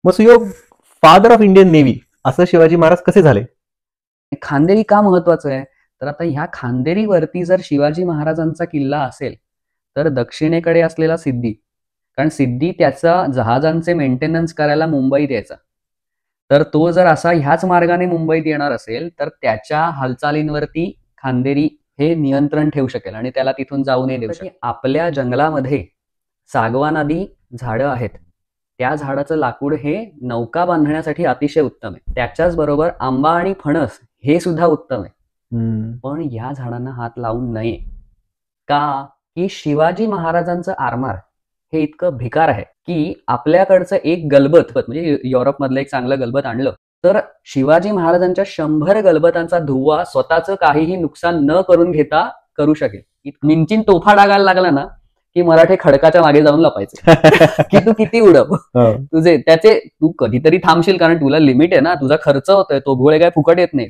मग सुयोग, father of Indian navy असं शिवाजी महाराज कसे झाले? खांदेरी का महत्वाचं आहे? तर आता ह्या खांदेरीवरती जर शिवाजी महाराजांचा किल्ला असेल तर दक्षिणेकडे असलेला सिद्धी, कारण सिद्धी त्याचा जहाजांचे मेंटेनन्स करायला मुंबईत यायचा, तर तो जर असा ह्याच मार्गाने मुंबईत येणार असेल तर त्याच्या हालचालींवरती खांदेरी हे नियंत्रण ठेवू शकेल आणि त्याला तिथून जाऊ नये देऊ शकेल. आपल्या जंगलामध्ये सागवान आदी झाडं आहेत, त्या झाडाचं लाकूड हे नौका बांधण्यासाठी अतिशय उत्तम आहे. त्याच्याच बरोबर आंबा आणि फणस हे सुद्धा उत्तम आहे. पण या झाडांना हात लावू नये का? की शिवाजी महाराजांचं आरमार हे इतकं भिकार आहे की आपल्याकडचं एक गलबत, म्हणजे युरोप मधलं एक चांगलं गलबत आणलं तर शिवाजी महाराजांच्या 100 गलबतांचा धुव्वा स्वतःचं काहीही नुकसान न करून घेता करू शकेल. मिंचीन तोफा डागायला लागला ना की मराठे खडकाच्या मागे जाऊन लपायचे की तू किती उडव तुझे त्याचे, तू कधीतरी थांबशील कारण तुला लिमिट आहे ना, तुझा खर्च होतोय, तो घोळे काय फुकट येत नाही.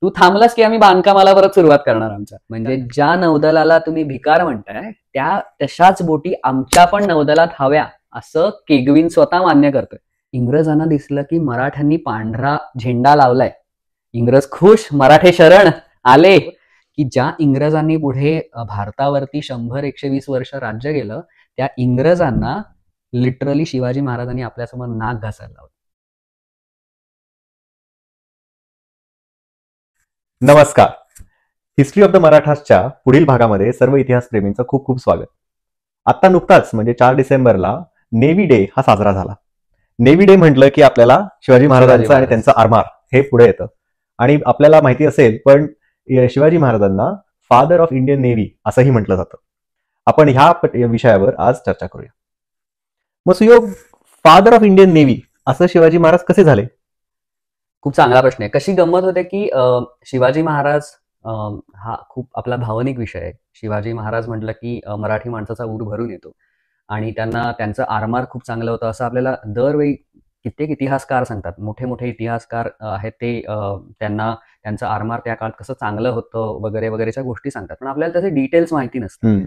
तू थांबलास की आम्ही बांधकामाला परत सुरुवात करणार आमच्या. म्हणजे ज्या नौदलाला तुम्ही भिकार म्हणताय त्या तशाच बोटी आमच्या पण नौदलात हव्या असं केगविन स्वतः मान्य करतोय. इंग्रजांना दिसलं की मराठ्यांनी पांढरा झेंडा लावलाय, इंग्रज खुश, मराठे शरण आले. की ज्या इंग्रजांनी पुढे भारतावरती 100-120 वर्ष राज्य केलं त्या इंग्रजांना लिटरली शिवाजी महाराजांनी आपल्यासमोर नाक घासायला लावलं. नमस्कार. हिस्ट्री ऑफ द मराठासच्या पुढील भागामध्ये सर्व इतिहास प्रेमींचं खूप खूप स्वागत. आता नुकताच म्हणजे 4 डिसेंबरला नेव्ही डे हा साजरा झाला. नेव्ही डे म्हटलं की आपल्याला शिवाजी महाराजांचं आणि त्यांचं आरमार हे पुढे येतं. आणि आपल्याला माहिती असेल पण शिवाजी महाराजांना फादर ऑफ इंडियन नेव्ही असंही म्हटलं जातं. आपण ह्या विषयावर आज चर्चा करूया. मग सुयोग, फादर ऑफ इंडियन नेव्ही असं शिवाजी महाराज कसे झाले? खूप चांगला प्रश्न आहे. कशी गंमत होते की शिवाजी महाराज हा खूप आपला भावनिक विषय आहे. शिवाजी महाराज म्हटलं की मराठी माणसाचा ऊर भरून येतो आणि त्यांना त्यांचं आरमार खूप चांगलं होतं असं आपल्याला दरवेळी कित्येक इतिहासकार सांगतात. मोठे मोठे इतिहासकार आहेत ते त्यांना त्यांचं आरमार त्या काळात कसं चांगलं होतं वगैरे वगैरेच्या गोष्टी सांगतात, पण आपल्याला त्याचे डिटेल्स माहिती नसतात.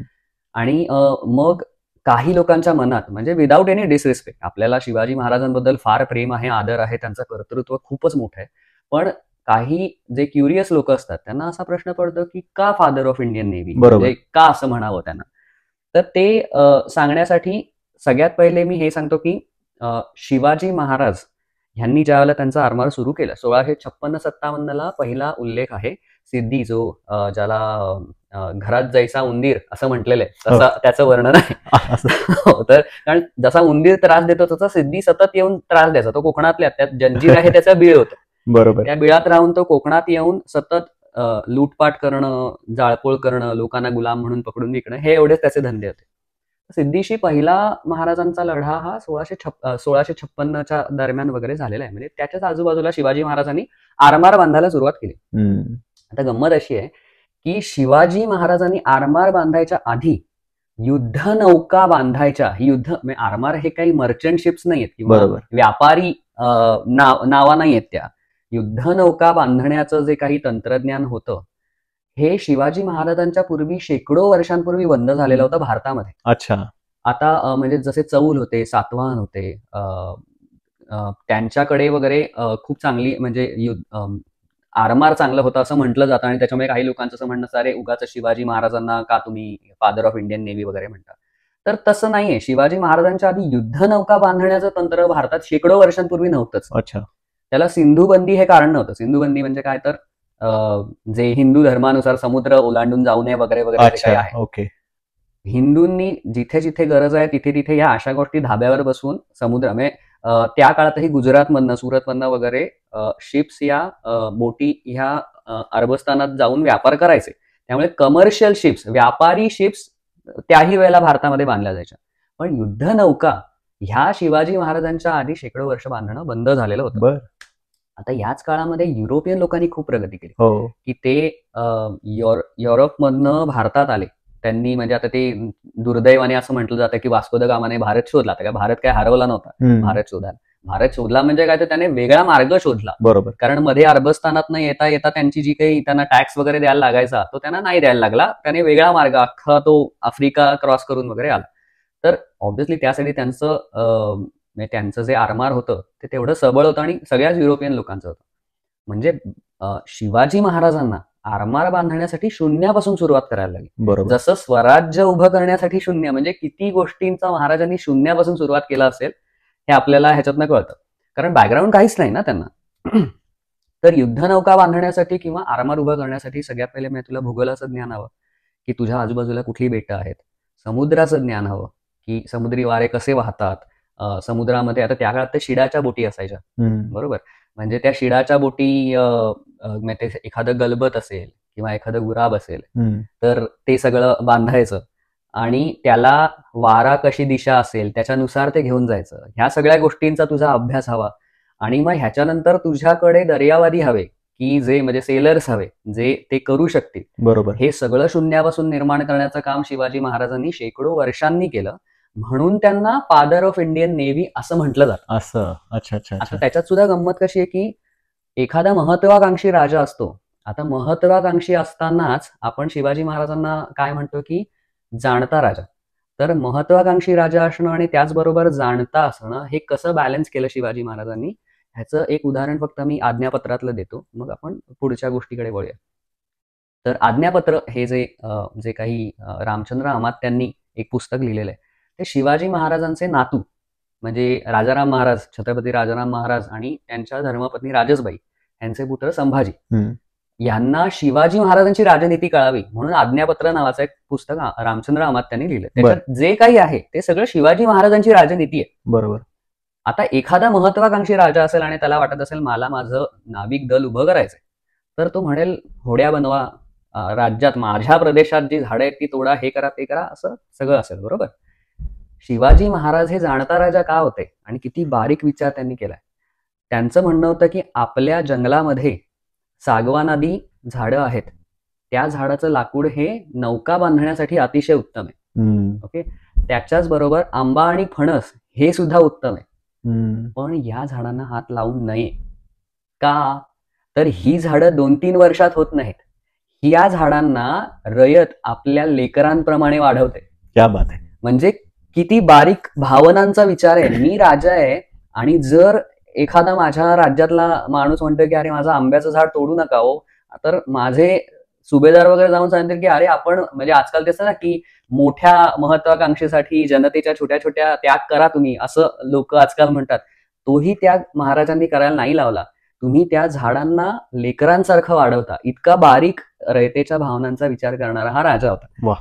आणि मग काही लोकांच्या मनात, म्हणजे विदाऊट एनी डिसरिस्पेक्ट, आपल्याला शिवाजी महाराजांबद्दल फार प्रेम आहे, आदर आहे, त्यांचं कर्तृत्व खूपच मोठं आहे, पण काही जे क्युरियस लोक असतात त्यांना असा प्रश्न पडतो की का फादर ऑफ इंडियन नेव्ही, म्हणजे का असं म्हणावं त्यांना. तर ते सांगण्यासाठी सगळ्यात पहिले मी हे सांगतो की शिवाजी महाराज ह्यांनी ज्यावेळेला त्यांचा आरमार सुरू केला 1656-57 पहिला उल्लेख आहे. सिद्धी जो ज्याला घरात जैसा उंदीर असं म्हटलेलं आहे तसं त्याचं वर्णन आहे. तर कारण जसा उंदीर त्रास देतो तसा सिद्धी सतत येऊन त्रास द्यायचा. तो कोकणातल्या त्यात जंजीर आहे त्याचा बीळ होतं, बरोबर. त्या बिळात राहून तो कोकणात येऊन सतत लूटपाट करणं, जाळपोळ करणं, लोकांना गुलाम म्हणून पकडून विकणं, हे एवढेच त्याचे धंदे होते. सिद्धीशी पहिला महाराजांचा लढा हा 1656च्या दरम्यान वगैरे झालेला आहे. म्हणजे त्याच्याच आजूबाजूला शिवाजी महाराजांनी आरमार बांधायला सुरुवात केली. आता गंमत अशी आहे की शिवाजी महाराजांनी आरमार बांधायच्या आधी युद्ध नौका बांधायच्या, युद्ध म्हणजे आरमार हे काही मर्चंट शिप्स नाहीयेत किंवा व्यापारी नावा नाहीयेत, त्या युद्ध नौका बांधण्याचं जे काही तंत्रज्ञान होतं हे शिवाजी महाराजांच्या पूर्वी शेकडो वर्षांपूर्वी बंद झालेलं होतं भारतामध्ये. अच्छा. आता म्हणजे जसे चौल होते, सातवाहन होते, त्यांच्याकडे वगैरे खूप चांगली म्हणजे आरमार चांगलं होतं असं म्हटलं जातं आणि त्याच्यामुळे काही लोकांचं असं म्हणणं अरे उगाच शिवाजी महाराजांना का तुम्ही फादर ऑफ इंडियन नेव्ही वगैरे म्हणता. तर तसं नाहीये. शिवाजी महाराजांच्या आधी युद्ध नौका बांधण्याचं तंत्र भारतात शेकडो वर्षांपूर्वी नव्हतंच. अच्छा. त्याला सिंधुबंदी हे कारण नव्हतं. सिंधुबंदी म्हणजे काय तर जे हिंदू धर्मानुसार समुद्र ओलांडून जाऊ नये वगैरे वगैरे काय आहे. ओके. हिंदूंनी जिथे जिथे गरज आहे तिथे तिथे या अशा गोष्टी धाब्यावर बसून समुद्र म्हणजे त्या काळातही गुजरातमधनं सुरतमधनं वगैरे शिप्स या बोटी ह्या अरबस्थानात जाऊन व्यापार करायचे. त्यामुळे कमर्शियल शिप्स, व्यापारी शिप्स त्याही वेळेला भारतामध्ये बांधल्या जायच्या. पण युद्ध नौका ह्या शिवाजी महाराजांच्या आधी शेकडो वर्ष बांधणं बंद झालेलं होतं. आता याच काळामध्ये युरोपियन लोकांनी खूप प्रगती केली की ते युरोपमधनं भारतात आले. त्यांनी म्हणजे आता ते दुर्दैवाने असं म्हटलं जातं की वास्को द गामाने भारत शोधला. तर भारत काय हरवला नव्हता, भारत शोधला म्हणजे काय तर त्याने वेगळा मार्ग शोधला, बरोबर. कारण मध्ये अरबस्थानात येता येता त्यांची जी काही त्यांना टॅक्स वगैरे द्यायला लागायचा तो त्यांना नाही द्यायला लागला. त्याने वेगळा मार्ग अख्खा तो आफ्रिका क्रॉस करून वगैरे आला. तर ऑब्व्हियसली त्यासाठी त्यांचं म्हणजे त्यांचं जे आरमार होतं ते तेवढं सबळ होतं आणि सगळ्याच युरोपियन लोकांचं होतं. म्हणजे शिवाजी महाराजांना आरमार बांधण्यासाठी शून्यापासून सुरुवात करायला लागली. बरोबर. जसं स्वराज्य उभं करण्यासाठी शून्य, म्हणजे किती गोष्टींचा महाराजांनी शून्यापासून सुरुवात केला असेल हे आपल्याला ह्याच्यातनं कळतं. कारण बॅकग्राऊंड काहीच नाही ना त्यांना. तर युद्धनौका बांधण्यासाठी किंवा आरमार उभं करण्यासाठी सगळ्यात पहिले मी तुला भूगोलाचं ज्ञान हवं, की तुझ्या आजूबाजूला कुठली बेटं आहेत. समुद्राचं ज्ञान हवं, की समुद्री वारे कसे वाहतात. समुद्रामध्ये आता त्या काळात ते शिडाच्या बोटी असायच्या, बरोबर. म्हणजे त्या शिडाच्या बोटी, म्हणजे एखादं गलबत असेल किंवा एखादं गुराब असेल तर ते सगळं बांधायचं आणि त्याला वारा कशी दिशा असेल त्याच्यानुसार ते घेऊन जायचं. ह्या सगळ्या गोष्टींचा तुझा अभ्यास हवा. आणि मग ह्याच्यानंतर तुझ्याकडे दर्यावादी हवे, की जे म्हणजे सेलर्स हवे, जे ते करू शकतील. बरोबर. हे सगळं शून्यापासून निर्माण करण्याचं काम शिवाजी महाराजांनी शेकडो वर्षांनी केलं. म्हणून त्यांना फादर ऑफ इंडियन नेव्ही असं म्हटलं जातं. असं. अच्छा अच्छा. आता त्याच्यात सुद्धा गंमत कशी आहे, की एखादा महत्वाकांक्षी राजा असतो. आता महत्वाकांक्षी असतानाच आपण शिवाजी महाराजांना काय म्हणतो, की जाणता राजा. तर महत्वाकांक्षी राजा असणं आणि त्याचबरोबर जाणता असणं हे कसं बॅलन्स केलं शिवाजी महाराजांनी, ह्याचं एक उदाहरण फक्त मी आज्ञापत्रातलं देतो. मग आपण पुढच्या गोष्टीकडे वळूया. तर आज्ञापत्र हे जे काही रामचंद्र अमात्यांनी एक पुस्तक लिहिलेलं आहे, ते शिवाजी महाराजांचे नातू म्हणजे राजाराम महाराज, छत्रपती राजाराम महाराज आणि त्यांच्या धर्मपत्नी राजसबाई यांचे पुत्र संभाजी यांना शिवाजी महाराजांची राजनीती कळावी म्हणून आज्ञापत्र नावाचं एक पुस्तक रामचंद्र अमात्यांनी लिहिलं. त्याच्यात जे काही आहे ते सगळं शिवाजी महाराजांची राजनीती आहे. बरोबर. आता एखादा महत्वाकांक्षी राजा असेल आणि त्याला वाटत असेल मला माझं नाविक दल उभं करायचंय, तर तो म्हणेल होड्या बनवा, राज्यात माझ्या प्रदेशात जी झाडं आहेत ती तोडा, हे करा ते करा, असं सगळं असेल, बरोबर. शिवाजी महाराज हे जाणता राजा का होते आणि किती बारीक विचार त्यांनी केलाय. त्यांचं म्हणणं होतं की आपल्या जंगलामध्ये सागवानादी झाडं आहेत, त्या झाडाचं लाकूड हे नौका बांधण्यासाठी अतिशय उत्तम आहे. ओके. त्याच्याच बरोबर आंबा आणि फणस हे सुद्धा उत्तम आहे. पण या झाडांना हात लावू नये. का? तर ही झाडं 2-3 वर्षात होत नाहीत. या झाडांना रयत आपल्या लेकरांप्रमाणे वाढवते. क्या बात आहे. म्हणजे किती बारीक भावनांचा विचार आहे. मी राजा आहे आणि जर एखादा माझ्या राज्यातला माणूस म्हणतो की अरे माझं आंब्याचं झाड तोडू नका हो, तर माझे सुभेदार वगैरे जाऊन सांगतील की अरे आपण म्हणजे आजकाल तेच ना की मोठ्या महत्वाकांक्षेसाठी जनतेच्या छोट्या छोट्या त्याग करा तुम्ही, असं लोक आजकाल म्हणतात. तोही त्याग महाराजांनी करायला नाही लावला. तुम्ही त्या झाडांना लेकरांसारखं वाढवता. इतका बारीक रयतेच्या भावनांचा विचार करणारा हा राजा होता.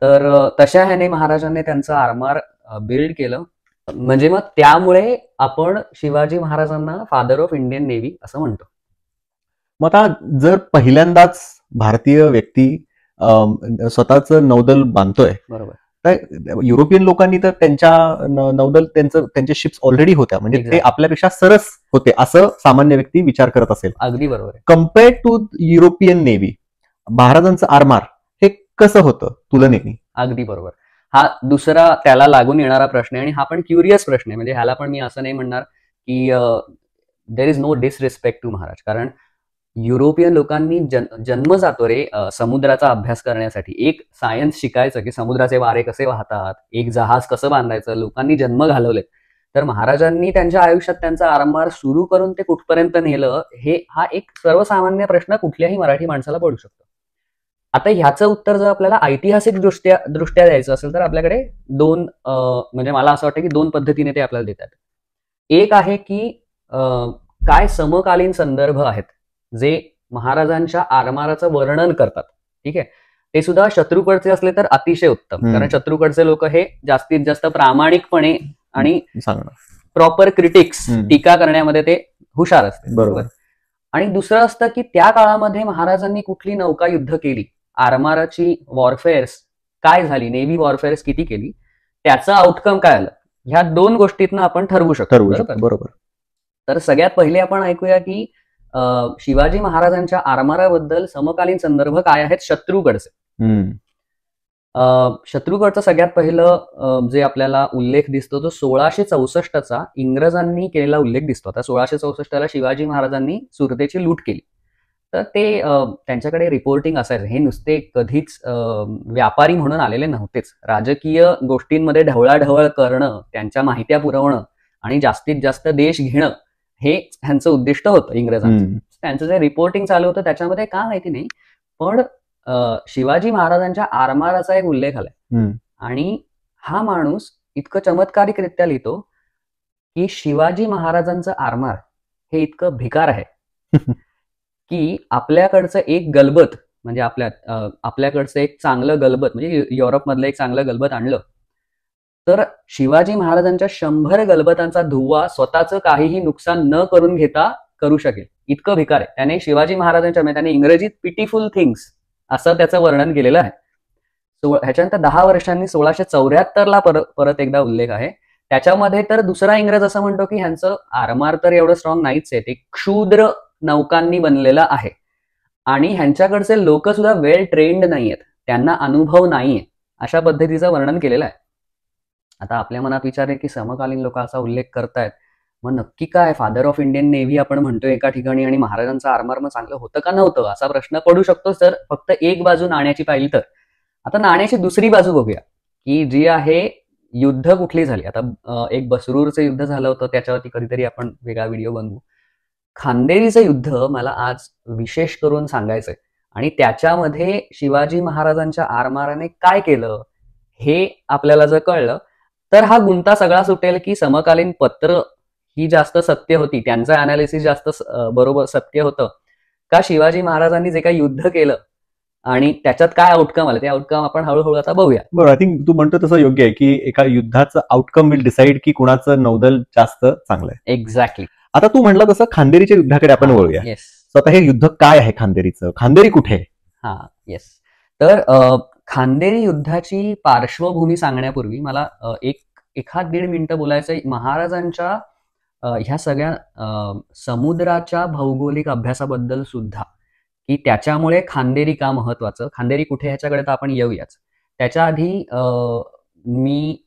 तर तशा ह्याने महाराजांनी त्यांचं आरमार बिल्ड केलं. म्हणजे मग त्यामुळे आपण शिवाजी महाराजांना फादर ऑफ इंडियन नेव्ही असं म्हणतो. मग आता जर पहिल्यांदाच भारतीय व्यक्ती स्वतःचं नौदल बांधतोय, बरोबर, तर युरोपियन लोकांनी तर त्यांच्या नौदल त्यांचे शिप्स ऑलरेडी होत्या, म्हणजे ते आपल्यापेक्षा सरस होते असं सामान्य व्यक्ती विचार करत असेल. अगदी बरोबर. कम्पेअर्ड टू युरोपियन नेव्ही महाराजांचं आरमार हे कसं होतं तुलनेने? अगदी बरोबर. हा दुसरा त्याला लागून येणारा प्रश्न आहे आणि हा पण क्युरियस प्रश्न आहे. म्हणजे ह्याला पण मी असं नाही म्हणणार की there is no disrespect to Maharaj. कारण युरोपियन लोकांनी जन्म जातो रे समुद्राचा अभ्यास करण्यासाठी. एक सायन्स शिकायचं की समुद्राचे वारे कसे वाहतात, एक जहाज कसं बांधायचं, लोकांनी जन्म घालवले. तर महाराजांनी त्यांच्या आयुष्यात त्यांचा आरंभार सुरू करून ते कुठपर्यंत नेलं, हा एक सर्वसामान्य प्रश्न कुठल्याही मराठी माणसाला पडू शकतो. आता ह्याचं उत्तर जर आपल्याला ऐतिहासिक दृष्ट्या द्यायचं असेल तर आपल्याकडे दोन म्हणजे मला असं वाटतं की दोन पद्धतीने ते आपल्याला देतात. एक आहे की काय समकालीन संदर्भ आहेत जे महाराजांच्या आरमाराचं वर्णन करतात. ठीक आहे, ते सुद्धा शत्रूकडचे असले तर अतिशय उत्तम, कारण शत्रूकडचे लोक हे जास्तीत जास्त प्रामाणिकपणे आणि प्रॉपर क्रिटिक्स टीका करण्यामध्ये ते हुशार असते. बरोबर. आणि दुसरं असतं की त्या काळामध्ये महाराजांनी कुठली नौका युद्ध केली, आरमाराची वॉरफेअर्स काय झाली, नेव्ही वॉरफेअर्स किती केली, त्याचा आउटकम काय आलं, ह्या दोन गोष्टीतनं आपण ठरवू शकतो. बरोबर. तर सगळ्यात पहिले आपण ऐकूया की शिवाजी महाराजांच्या आरमाराबद्दल समकालीन संदर्भ काय आहेत शत्रूकडचे. शत्रूकडचं सगळ्यात पहिलं जे आपल्याला उल्लेख दिसतो तो 1664चा इंग्रजांनी केलेला उल्लेख दिसतो. आता 1664ला शिवाजी महाराजांनी सुरतेची लूट केली. तर ते त्यांच्याकडे रिपोर्टिंग असायचं. हे नुसते कधीच व्यापारी म्हणून आलेले नव्हतेच. राजकीय गोष्टींमध्ये ढवळाढवळ करणं, त्यांच्या माहित्या पुरवणं आणि जास्तीत जास्त देश घेणं हे ह्यांचं उद्दिष्ट होतं इंग्रजांचं. त्यांचं जे रिपोर्टिंग चालू होतं त्याच्यामध्ये का माहिती नाही, पण शिवाजी महाराजांच्या आरमाराचा एक उल्लेख आलाय आणि हा माणूस इतकं चमत्कारिकरित्या लिहितो की शिवाजी महाराजांचं आरमार हे इतकं भिकार आहे की आपल्याकडचं एक गलबत म्हणजे आपल्याकडचं एक चांगलं गलबत म्हणजे युरोपमधलं एक चांगलं गलबत आणलं तर शिवाजी महाराजांच्या 100 गलबतांचा धुव्वा स्वतःचं काहीही नुकसान न करून घेता करू शकेल, इतकं भिकार आहे. त्याने शिवाजी महाराजांच्या त्याने इंग्रजीत पिटीफुल थिंग्स असं त्याचं वर्णन केलेलं आहे. ह्याच्यानंतर 10 वर्षांनी 1674ला परत एकदा उल्लेख आहे. त्याच्यामध्ये तर दुसरा इंग्रज असं म्हणतो की ह्यांचं आरमार तर एवढं स्ट्रॉंग नाहीच आहे, ते क्षुद्र नौकांनी बनलेलं आहे आणि ह्यांच्याकडचे लोक सुद्धा वेल ट्रेन्ड नाहीयेत, त्यांना अनुभव नाहीये, अशा पद्धतीचं वर्णन केलेलं आहे. आता आपल्या मनात विचार आहे की समकालीन लोक असा उल्लेख करतायत, मग नक्की काय फादर ऑफ इंडियन नेव्ही आपण म्हणतोय एका ठिकाणी आणि महाराजांचं आरमार मग चांगलं होतं का नव्हतं असा प्रश्न पडू शकतो सर, फक्त एक बाजू नाण्याची पाहिली तर. आता नाण्याची दुसरी बाजू बघूया की जी आहे युद्ध कुठली झाली. आता एक बसरूरचं युद्ध झालं होतं, त्याच्यावरती कधीतरी आपण वेगळा व्हिडिओ बनवू. खांदेरीचं युद्ध मला आज विशेष करून सांगायचंय आणि त्याच्यामध्ये शिवाजी महाराजांच्या आरमाराने काय केलं हे आपल्याला जर कळलं तर हा गुंता सगळा सुटेल की समकालीन पत्र ही जास्त सत्य होती, त्यांचं अनालिसिस जास्त बरोबर सत्य होतं का शिवाजी महाराजांनी जे काही युद्ध केलं आणि त्याच्यात काय आउटकम आलं ते आउटकम आपण हळूहळू आता बघूया. बरोबर, आय थिंक तू म्हणतो तसं योग्य आहे की एका युद्धाचं आउटकम विल डिसाईड की कुणाचं नौदल जास्त चांगलं आहे. एक्झॅक्टली. आता तू म्हणलं तसं खांदेरीच्या युद्धाकडे आपण वळूया. येस. स्वतः हे युद्ध काय आहे खांदेरीचं, खांदेरी कुठे आहे? हा येस. तर खांदेरी युद्धाची पार्श्वभूमी सांगण्यापूर्वी मला एखाद 1.5 मिनिटं बोलायचंय महाराजांच्या ह्या सगळ्या समुद्राच्या भौगोलिक अभ्यासाबद्दल सुद्धा, की त्याच्यामुळे खांदेरी का महत्वाचं, खांदेरी कुठे ह्याच्याकडे तर आपण येऊयाच. त्याच्या आधी मी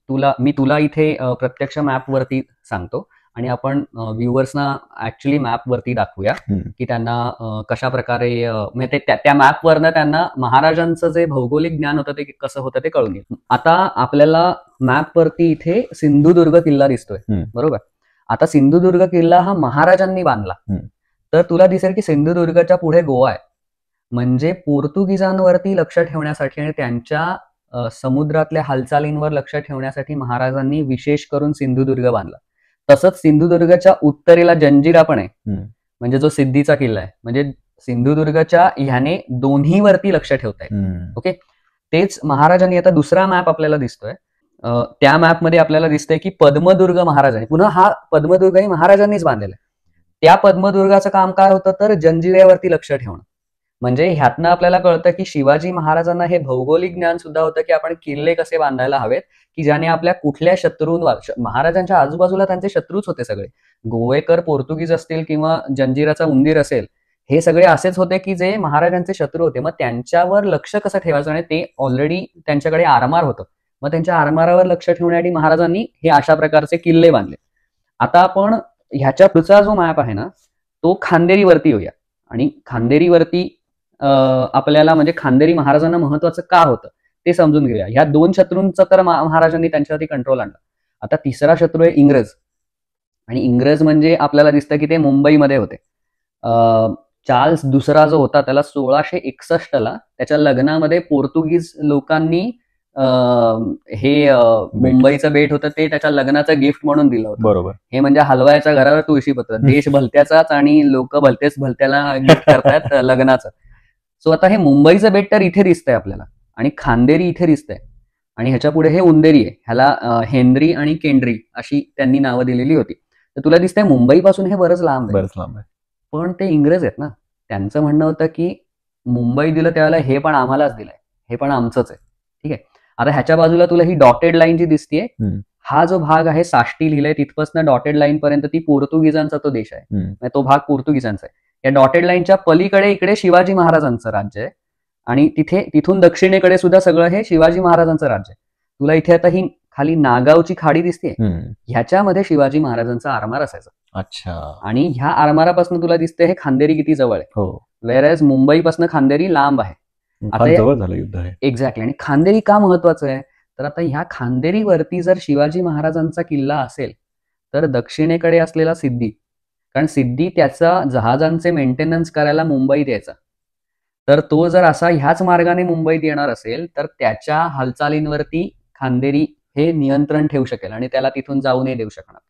तुला इथे प्रत्यक्ष मॅपवरती सांगतो आणि आपण व्ह्युअर्सना ऍक्च्युली मॅपवरती दाखवूया की त्यांना कशा प्रकारे म्हणजे त्या मॅपवरनं त्यांना महाराजांचं जे भौगोलिक ज्ञान होतं ते कसं होतं ते कळून येईल. आता आपल्याला मॅपवरती इथे सिंधुदुर्ग किल्ला दिसतोय, बरोबर. आता सिंधुदुर्ग किल्ला हा महाराजांनी बांधला, तर तुला दिसेल की सिंधुदुर्गच्या पुढे गोवा आहे. म्हणजे पोर्तुगीजांवरती लक्ष ठेवण्यासाठी आणि त्यांच्या समुद्रातल्या हालचालींवर लक्ष ठेवण्यासाठी महाराजांनी विशेष करून सिंधुदुर्ग बांधला. तसंच सिंधुदुर्गच्या उत्तरेला जंजिरा पण आहे, म्हणजे जो सिद्धीचा किल्ला आहे. म्हणजे सिंधुदुर्गच्या ह्याने दोन्हीवरती लक्ष ठेवताय. ओके. तेच महाराजांनी, आता दुसरा मॅप आपल्याला दिसतोय, त्या मॅपमध्ये आपल्याला दिसतंय की पद्मदुर्ग महाराजांनी, पुन्हा हा पद्मदुर्गही महाराजांनीच बांधलेला आहे. त्या पद्मदुर्गाचं काम काय होतं तर जंजिऱ्यावरती लक्ष ठेवणं. म्हणजे ह्यातनं आपल्याला कळतं की शिवाजी महाराजांना हे भौगोलिक ज्ञान सुद्धा होतं की आपण किल्ले कसे बांधायला हवेत की ज्याने आपल्या कुठल्या शत्रूंवर, महाराजांच्या आजूबाजूला त्यांचे शत्रूच होते सगळे, गोवेकर पोर्तुगीज असतील किंवा जंजिराचा उंदीर असेल, हे सगळे असेच होते की जे महाराजांचे शत्रू होते. मग त्यांच्यावर लक्ष कसं ठेवायचं, आणि ते ऑलरेडी त्यांच्याकडे आरमार होतं, मग त्यांच्या आरमारावर लक्ष ठेवण्यासाठी महाराजांनी हे अशा प्रकारचे किल्ले बांधले. आता आपण ह्याच्या पुढचा जो मॅप आहे ना तो खांदेरीवरती येऊया आणि खांदेरीवरती आपल्याला म्हणजे खांदेरी महाराजांना महत्वाचं का होतं ते समजून घेऊया. ह्या 2 शत्रूंचं तर महाराजांनी त्यांच्यावरती कंट्रोल आणला. आता तिसरा शत्रू आहे इंग्रज, आणि इंग्रज म्हणजे आपल्याला दिसतं की ते मुंबईमध्ये होते. चार्ल्स दुसरा जो होता त्याला 1661ला त्याच्या लग्नामध्ये पोर्तुगीज लोकांनी हे मुंबईचं बेट होतं ते त्याच्या लग्नाचं गिफ्ट म्हणून दिलं होतं. बरोबर. हे म्हणजे हलवायच्या घरावर तुळशीपत्र, देश भलत्याचाच आणि लोक भलतेच भलत्याला गिफ्ट करतायत लग्नाचं. सो आता हे मुंबईचं बेट तर इथे दिसतंय आपल्याला आणि खांदेरी इथे दिसतंय आणि ह्याच्या पुढे हे उंदेरी आहे. ह्याला हेनरी आणि केंड्री अशी त्यांनी नावं दिलेली होती. तर तुला दिसतंय मुंबईपासून हे बरंच लांब आहे. पण ते इंग्रज आहेत ना, त्यांचं म्हणणं होतं की मुंबई दिलं त्यावेळेला हे पण आम्हालाच दिलंय, हे पण आमचंच आहे. ठीक आहे. आता ह्याच्या बाजूला तुला ही डॉटेड लाईन जी दिसतीये, हा जो भाग आहे साष्टी लिहिलंय तिथपासून डॉटेड लाईन पर्यंत ती पोर्तुगीजांचा तो देश आहे, तो भाग पोर्तुगीजांचा आहे. या डॉटेड लाईनच्या पलीकडे इकडे शिवाजी महाराजांचं राज्य आहे आणि तिथून दक्षिणेकडे सुद्धा सगळं हे शिवाजी महाराजांचं राज्य आहे. तुला इथे आता ही खाली नागावची खाडी दिसते, ह्याच्यामध्ये शिवाजी महाराजांचा आरमार असायचा. अच्छा. आणि ह्या आरमारापासून तुला दिसते हे खांदेरी किती जवळ आहे, वेअरएज मुंबईपासून खांदेरी लांब आहे. आता जवळ झालं युद्ध आहे. एक्झॅक्टली. आणि खांदेरी का महत्वाचं आहे तर आता ह्या खांदेरीवरती जर शिवाजी महाराजांचा किल्ला असेल तर दक्षिणेकडे असलेला सिद्धी, कारण सिद्धी त्याचा जहाजांचे मेंटेनन्स करायला मुंबईत यायचा, तर तो जर असा ह्याच मार्गाने मुंबईत येणार असेल तर त्याच्या हालचालींवरती खांदेरी हे नियंत्रण ठेवू शकेल आणि त्याला तिथून जाऊ नाही देऊ शकणार.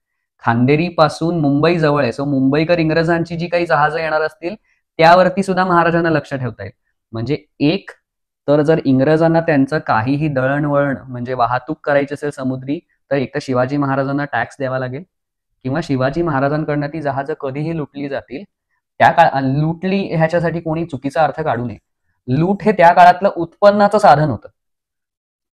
खांदेरी पासून मुंबई जवळ आहे, सो मुंबईकर इंग्रजांची जी काही जहाजं येणार असतील त्यावरती सुद्धा महाराजांना लक्ष ठेवता येईल. म्हणजे एक तर जर इंग्रजांना त्यांचं काहीही दळणवळण म्हणजे वाहतूक करायची असेल समुद्री, तर एक तर शिवाजी महाराजांना टॅक्स द्यावा लागेल, किंवा शिवाजी महाराजांकडनं ती जहाजं कधीही लुटली जातील त्या लुटली ह्याच्यासाठी कोणी चुकीचा अर्थ काढू नये. लूट हे त्या काळातलं उत्पन्नाचं साधन होतं.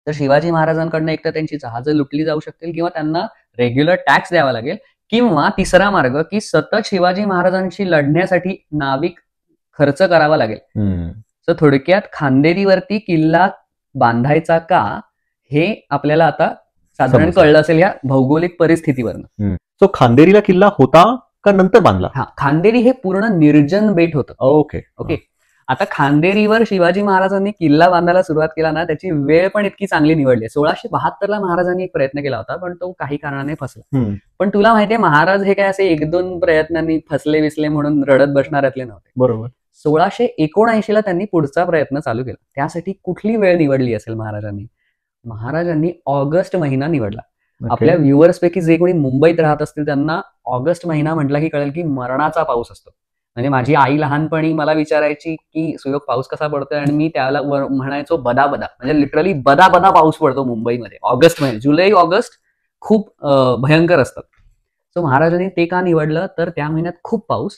तर शिवाजी महाराजांकडनं एक तर त्यांची जहाजं लुटली जाऊ शकतील किंवा त्यांना रेग्युलर टॅक्स द्यावा लागेल, किंवा तिसरा मार्ग की सतत शिवाजी महाराजांशी लढण्यासाठी नाविक खर्च करावा लागेल. तर थोडक्यात खांदेरीवरती किल्ला बांधायचा का हे आपल्याला आता साधारण कळलं असेल या भौगोलिक परिस्थितीवरनं. सो खांदेरीला किल्ला होता का नंतर बांधला? हा, खांदेरी हे पूर्ण निर्जन बेट होतं. ओके. आता खांदेरीवर शिवाजी महाराजांनी किल्ला बांधायला सुरुवात केला ना, त्याची वेळ पण इतकी चांगली निवडली. 1672 महाराजांनी एक प्रयत्न केला होता, पण तो काही कारणाने फसला. पण तुला माहितीये महाराज हे काय असे 1-2 प्रयत्नांनी फसले विसले म्हणून रडत बसणाऱ्यातले नव्हते. बरोबर. 1679 त्यांनी पुढचा प्रयत्न चालू केला. त्यासाठी कुठली वेळ निवडली असेल महाराजांनी ऑगस्ट महिना निवडला. आपल्या व्ह्युअर्स पैकी जे कोणी मुंबईत राहत असतील त्यांना ऑगस्ट महिना म्हटला की कळेल की मरणाचा पाऊस असतो. म्हणजे माझी आई लहानपणी मला विचारायची की सुयोग पाऊस कसा पडतोय, आणि मी त्याला म्हणायचो बदा बदा, म्हणजे लिटरली बदा बदा पाऊस पडतो मुंबईमध्ये ऑगस्ट महिन्यात. जुलै ऑगस्ट खूप भयंकर असतात. सो महाराजांनी ते का निवडलं तर त्या महिन्यात खूप पाऊस,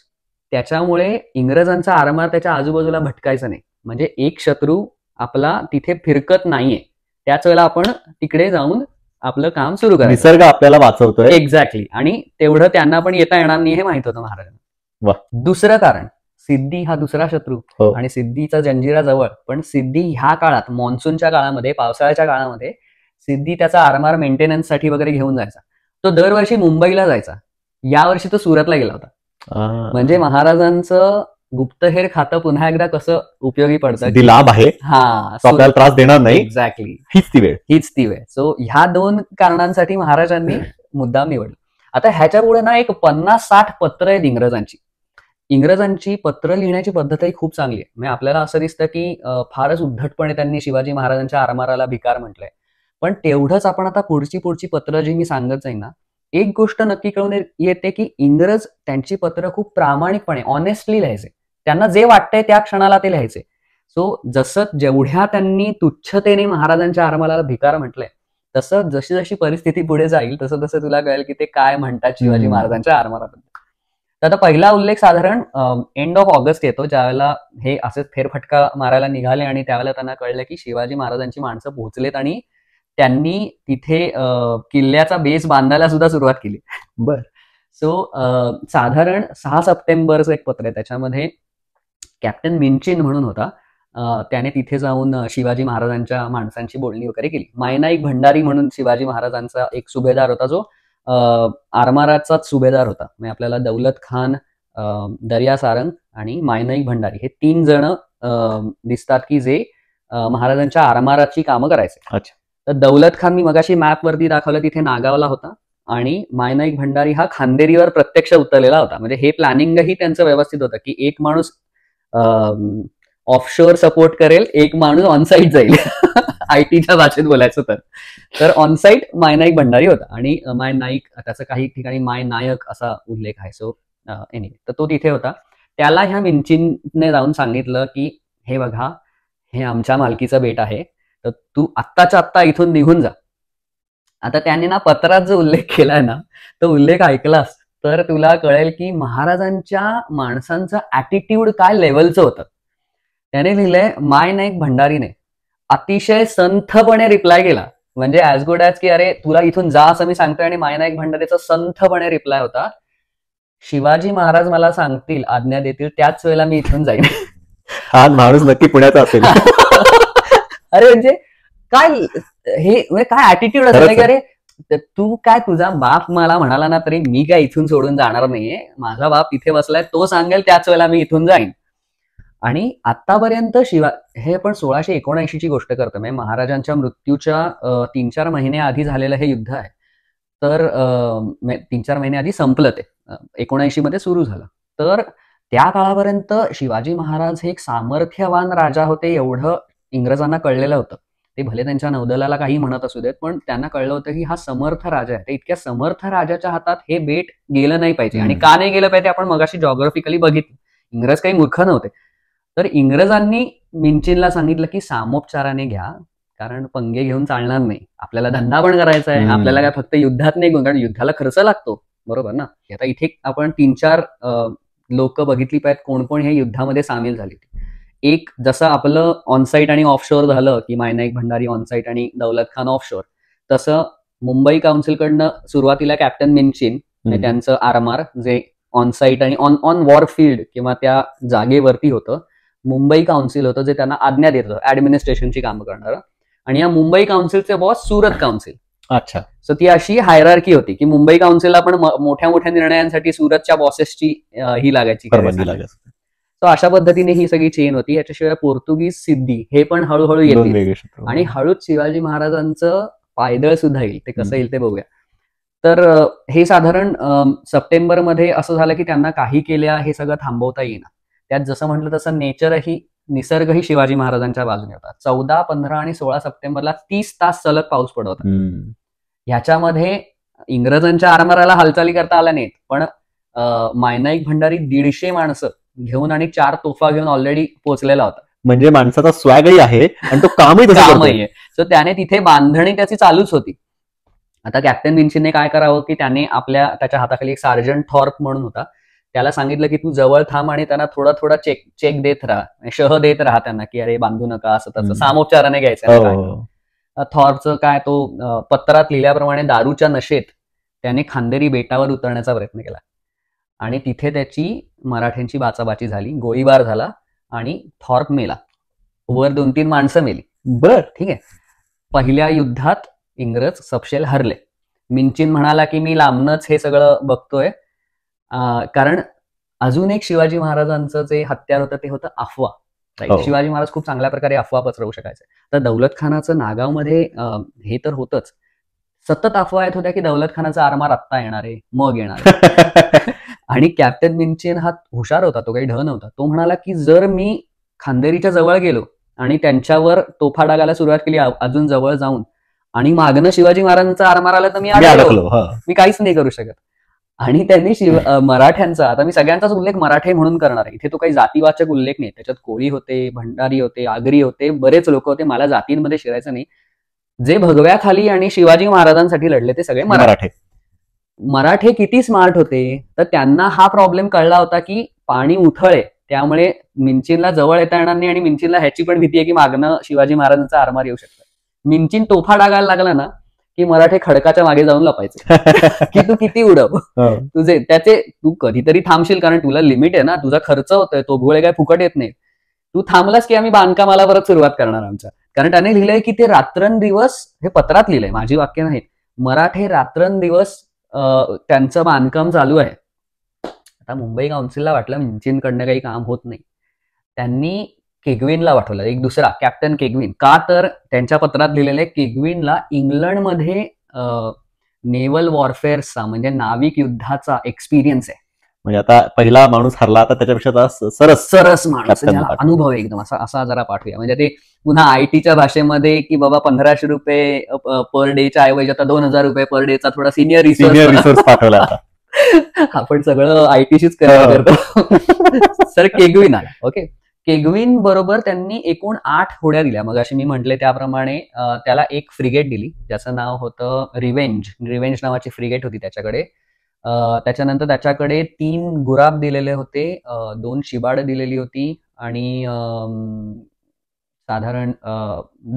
त्याच्यामुळे इंग्रजांचा आरमार त्याच्या आजूबाजूला भटकायचा नाही. म्हणजे एक शत्रू आपला तिथे फिरकत नाहीये, त्याच वेळेला आपण तिकडे जाऊन आपलं काम सुरू करायचं. निसर्ग आपल्याला वाचवतोय. एक्झॅक्टली. आणि तेवढं त्यांना पण येता येणार नाही हे माहित होतं महाराजांना. दुसरं कारण, सिद्धी हा दुसरा शत्रू आणि सिद्धीचा जंजिरा जवळ. पण सिद्धी ह्या काळात मान्सूनच्या काळामध्ये, पावसाळ्याच्या काळामध्ये सिद्धी त्याचा आरमार मेंटेनन्ससाठी वगैरे घेऊन जायचा. तो दरवर्षी मुंबईला जायचा. यावर्षी तो सुरतला गेला होता. म्हणजे महाराजांचं गुप्तहेर खातं पुन्हा एकदा कसं उपयोगी पडतं. लाभ आहे, हा, आपल्याला त्रास देणार नाही. एक्झॅक्टली. हीच ती वेळ. सो ह्या 2 कारणांसाठी महाराजांनी मुद्दाम निवडलं. आता ह्याच्या पुढे ना एक 50-60 पत्र आहेत इंग्रजांची पत्र लिहिण्याची पद्धतही खूप चांगली आहे. म्हणजे आपल्याला असं दिसतं की फारच उद्धटपणे त्यांनी शिवाजी महाराजांच्या आरमाराला भिकार म्हटलंय. पण तेवढंच आपण आता पुढची पत्र जी मी सांगत जाईन ना, एक गोष्ट नक्की कळून येते की इंग्रज त्यांची पत्र खूप प्रामाणिकपणे ऑनेस्टली लिहायचे. त्यांना जे वाटतंय त्या क्षणाला ते लिहायचे. सो जसं जेवढ्या त्यांनी तुच्छतेने महाराजांच्या आरमाराला भिकार म्हटलंय, तसं जशी जशी परिस्थिती पुढे जाईल तसं तसं तुला कळेल की ते काय म्हणतात शिवाजी महाराजांच्या आरमाराबद्दल. तर आता पहिला उल्लेख साधारण एंड ऑफ ऑगस्ट येतो, ज्यावेळेला हे असेच फेरफटका मारायला निघाले आणि त्यावेळेला त्यांना कळलं की शिवाजी महाराजांची माणसं पोहोचलेत आणि त्यांनी तिथे किल्ल्याचा बेस बांधायला सुद्धा सुरुवात केली. सो साधारण 6 सप्टेंबरचं एक पत्र आहे, त्याच्यामध्ये कॅप्टन मिंचिन म्हणून होता, त्याने तिथे जाऊन शिवाजी महाराजांच्या माणसांची बोलणी वगैरे केली. मायनाईक भंडारी म्हणून शिवाजी महाराजांचा एक सुभेदार होता, जो आरमाराचाच सुभेदार होता. म्हणजे आपल्याला दौलत खान, दर्या सारंग आणि मायनाईक भंडारी हे 3 जण दिसतात की जे महाराजांच्या आरमाराची कामं करायचे. तर दौलत खान मी मगाशी मॅप वरती दाखवलं तिथे नागावला होता, आणि मायनाईक भंडारी हा खांदेरीवर प्रत्यक्ष उतरलेला होता. म्हणजे हे प्लॅनिंगही त्यांचं व्यवस्थित होतं की एक माणूस ऑफशोअर सपोर्ट करेल, एक माणूस ऑनसाईट जाईल. आयटीच्या भाषेत बोलायचं तर ऑनसाईट मायनाईक भंडारी होता, आणि माय नाईक त्याचा काही ठिकाणी माय नायक असा उल्लेख आहे. सो एनिवे, तर तो तिथे होता. त्याला ह्या मिंचिनने जाऊन सांगितलं की हे बघा, हे आमच्या मालकीचं बेट आहे, तर तू आत्ताच्या आत्ता इथून निघून जा. आता त्याने ना पत्रात जो उल्लेख केलाय ना, तो उल्लेख ऐकलास तर तुला कळेल की महाराजांच्या माणसांचं ऍटिट्यूड काय लेवलचं होतं. त्याने लिहिलंय, माय नाईक भंडारीने अतिशय संथपणे रिप्लाय केला. म्हणजे ऍज गुड ऍज की अरे तुला इथून जा असं मी सांगतोय, आणि माय नाईक भंडारीचा संथपणे रिप्लाय होता, शिवाजी महाराज मला सांगतील, आज्ञा देतील, त्याच वेळेला मी इथून जाईन. हा माणूस नक्की पुण्याचा असेल. अरे म्हणजे काय हे काय ऍटिट्यूड असेल की अरे तू काय, तुझा बाप मला म्हणाला ना तरी मी काय इथून सोडून जाणार नाहीये, माझा बाप इथे बसलाय, तो सांगेल त्याच वेळेला मी इथून जाईन. आणि आतापर्यंत हे पण 1679ची गोष्ट करतो, म्हणजे महाराजांच्या मृत्यूच्या 3-4 महिने आधी झालेलं हे युद्ध आहे. तर 3-4 महिने आधी संपलं ते. 79 मध्ये सुरू झालं. तर त्या काळापर्यंत शिवाजी महाराज हे एक सामर्थ्यवान राजा होते एवढं इंग्रजांना कळलेलं होतं. ते भले त्यांच्या नौदलाला काही म्हणत असू देत, पण त्यांना कळलं होतं की हा समर्थ राजा आहे. ते इतक्या समर्थ राजाच्या हातात हे बेट गेलं नाही पाहिजे. आणि का नाही गेलं पाहिजे आपण मगाशी जॉग्राफिकली बघितलं. इंग्रज काही मूर्ख नव्हते. तर इंग्रजांनी मिंचिनला सांगितलं की सामोपचाराने घ्या, कारण पंगे घेऊन चालणार नाही. आपल्याला धंदा पण करायचा आहे. आपल्याला काय फक्त युद्धात नाही घेऊन, कारण युद्धाला खर्च लागतो, बरोबर ना. आता इथे आपण 3-4 लोक बघितली पाहिजेत कोण कोण हे युद्धामध्ये सामील झाली. एक जसं आपलं ऑनसाईट आणि ऑफशोर झालं की मायनाईक भंडारी ऑनसाईट आणि दौलत खान ऑफशोर, तसं मुंबई काउन्सिलकडनं सुरुवातीला कॅप्टन मिंचिन त्यांचं आरमार जे ऑनसाईट आणि ऑन वॉरफील्ड किंवा त्या जागेवरती होतं. मुंबई काउन्सिल होतं जे त्यांना आज्ञा देत होतं ऍडमिनिस्ट्रेशनची कामं करणारं. आणि या मुंबई काउन्सिलचे बॉस सुरत काउन्सिल. अच्छा. सो ती अशी हायरार्की होती की मुंबई काउन्सिलला पण मोठ्या मोठ्या निर्णयांसाठी सुरतच्या बॉसेसची ही लागायची. सो अशा पद्धतीने ही सगळी चेन होती. याच्याशिवाय पोर्तुगीज सिद्धी हे पण हळूहळू येतील आणि हळूच शिवाजी महाराजांचं पायदळ सुद्धा येईल. ते कसं येईल ते बघूया. तर हे साधारण सप्टेंबरमध्ये असं झालं की त्यांना काही केल्या हे सगळं थांबवता येईना. त्यात जसं म्हटलं तसं नेचरही निसर्गही शिवाजी महाराजांच्या बाजूने होता. 14, 15 आणि 16 सप्टेंबरला 30 तास सलग पाऊस पडत होता. ह्याच्यामध्ये इंग्रजांच्या आरमाराला हालचाली करता आल्या नाहीत, पण मायनाईक भंडारी 150 माणसं घेऊन आणि 4 तोफा घेऊन ऑलरेडी पोहोचलेला होता. म्हणजे माणसाचा स्वॅगही आहे आणि तो कामही आहे. सो त्याने तिथे बांधणी त्याची चालूच होती. आता कॅप्टन मिंचिनने काय करावं की त्याने त्याच्या हाताखाली एक सार्जंट थॉर्प म्हणून होता, त्याला सांगितलं की तू जवळ थांब आणि त्यांना थोडा थोडा चेक देत राहा, शह देत राहा त्यांना की अरे बांधू नका असं तसं सामोपचाराने घ्यायचं. थॉर्पचं काय, तो पत्रात लिहिल्याप्रमाणे दारूच्या नशेत त्याने खांदेरी बेटावर उतरण्याचा प्रयत्न केला आणि तिथे त्याची मराठ्यांची बाचाबाची झाली, गोळीबार झाला आणि थॉर्प मेला. वर 2-3 माणसं मेली. ठीक आहे. पहिल्या युद्धात इंग्रज सपशेल हरले. मिंचिन म्हणाला की मी लांबनच हे सगळं बघतोय, कारण अजून एक शिवाजी महाराजांचं जे हत्यार होतं ते होतं अफवा. शिवाजी महाराज खूप चांगल्या प्रकारे अफवा पसरवू शकायचे. तर दौलत खानाचं नागावमध्ये हे तर होतच, सतत अफवा येत होत्या की दौलत खानाचा आरमार आत्ता येणार आहे, मग येणार आहे. आणि कॅप्टन मिंचिन हा हुशार होता, तो काही ढ नव्हता. तो म्हणाला की जर मी खांदेरीच्या जवळ गेलो आणि त्यांच्यावर तोफा डागायला सुरुवात केली अजून जवळ जाऊन आणि मागणं शिवाजी महाराजांचा आरमार आला तर मी अडकलो, मी काहीच नाही करू शकत. आणि त्यांनी मराठ्यांचा, आता मी सगळ्यांचाच उल्लेख मराठे म्हणून करणार आहे, इथे तो काही जातीवाचक उल्लेख नाही. त्याच्यात कोळी होते, भंडारी होते, आगरी होते, बरेच लोक होते. मला जातींमध्ये शिरायचं नाही. जे भगव्याखाली आणि शिवाजी महाराजांसाठी लढले ते सगळे मराठे. मराठे किती स्मार्ट होते, तर त्यांना हा प्रॉब्लेम कळला होता की पाणी उथळे, त्यामुळे मिंचिनला जवळ येता येणार नाही आणि मिंचिनला ह्याची पण भीती आहे की मागणं शिवाजी महाराजांचा आरमार येऊ शकतं. मिंचिन तोफा डागायला लागला ना की मराठे खडकाच्या मागे जाऊन लपायचे की तू किती उडव, तुझे तू कधीतरी थांबशील, कारण तुला लिमिट आहे ना, तुझा खर्च होतोय, तो गोळे काय फुकट येत नाही. तू थांबलास की आम्ही बांधकामाला परत सुरुवात करणार आमच्या. कारण त्याने लिहिलंय की ते रात्रंदिवस, हे पत्रात लिहिलंय, माझी वाक्य नाहीत, मराठे रात्रंदिवस त्यांचं बांधकाम चालू आहे. आता मुंबई काउन्सिलला वाटलं मिंचिनकडनं काही काम होत नाही. त्यांनी केगविनला पाठवलं, एक दुसरा कॅप्टन केगविन. का तर त्यांच्या पत्रात लिहिलेले केगविनला इंग्लंडमध्ये नेव्हल वॉरफेअरचा म्हणजे नाविक युद्धाचा एक्सपिरियन्स आहे. म्हणजे आता पहिला माणूस हरला, आता त्याच्यापेक्षा सरस माणूस, अनुभव आहे एकदम असा जरा पाठवूया. म्हणजे ते पुन्हा आयटीच्या भाषेमध्ये की बाबा 1500 रुपये पर डेच्या ऐवजी आता 2000 रुपये पर डेचा थोडा सिनियर रिसोर्स पाठवला. आपण सगळं आयटीशीच करतो. सर केगविन आला. ओके, केगविन बरोबर त्यांनी एकूण 8 होड्या दिल्या. मग अशी मी म्हटले त्याप्रमाणे त्याला एक फ्रिगेट दिली, ज्याचं नाव होतं रिव्हेंज नावाची फ्रिगेट होती त्याच्याकडे. त्याच्यानंतर त्याच्याकडे 3 गुराब दिलेले होते, 2 शिबाड दिलेली होती आणि साधारण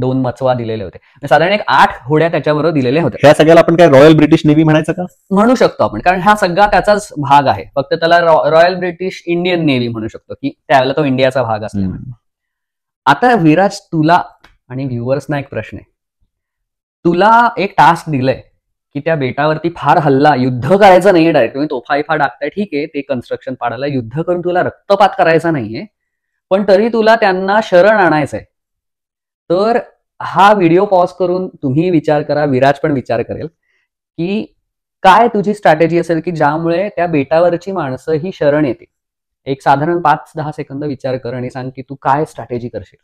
2 मचवा दिलेले होते. साधारण एक 8 होड्या त्याच्याबरोबर दिलेल्या होत्या. ह्या सगळ्याला आपण काय रॉयल ब्रिटिश नेव्ही म्हणायचं का? म्हणू शकतो आपण, कारण हा सगळा त्याचाच भाग आहे. फक्त त्याला रॉयल ब्रिटिश इंडियन नेव्ही म्हणू शकतो की त्यावेळेला तो इंडियाचा भाग असल्यामुळे. आता विराज, तुला आणि व्ह्युअर्सना एक प्रश्न आहे. तुला एक टास्क दिलंय की त्या बेटावरती फार हल्ला, युद्ध करायचं नाहीये डायरेक्ट, तुम्ही तोफा डाकताय, ठीक आहे, ते कन्स्ट्रक्शन पाडायला, युद्ध करून तुला रक्तपात करायचा नाहीये, पण तरी तुला त्यांना शरण आणायचंय. तर हा व्हिडिओ पॉज करून तुम्ही विचार करा, विराज पण विचार करेल की काय तुझी स्ट्रॅटेजी असेल की ज्यामुळे त्या बेटावरची माणसं ही शरण येते? एक साधारण 5-10 सेकंद विचार कर आणि सांग की तू काय स्ट्रॅटेजी करशील.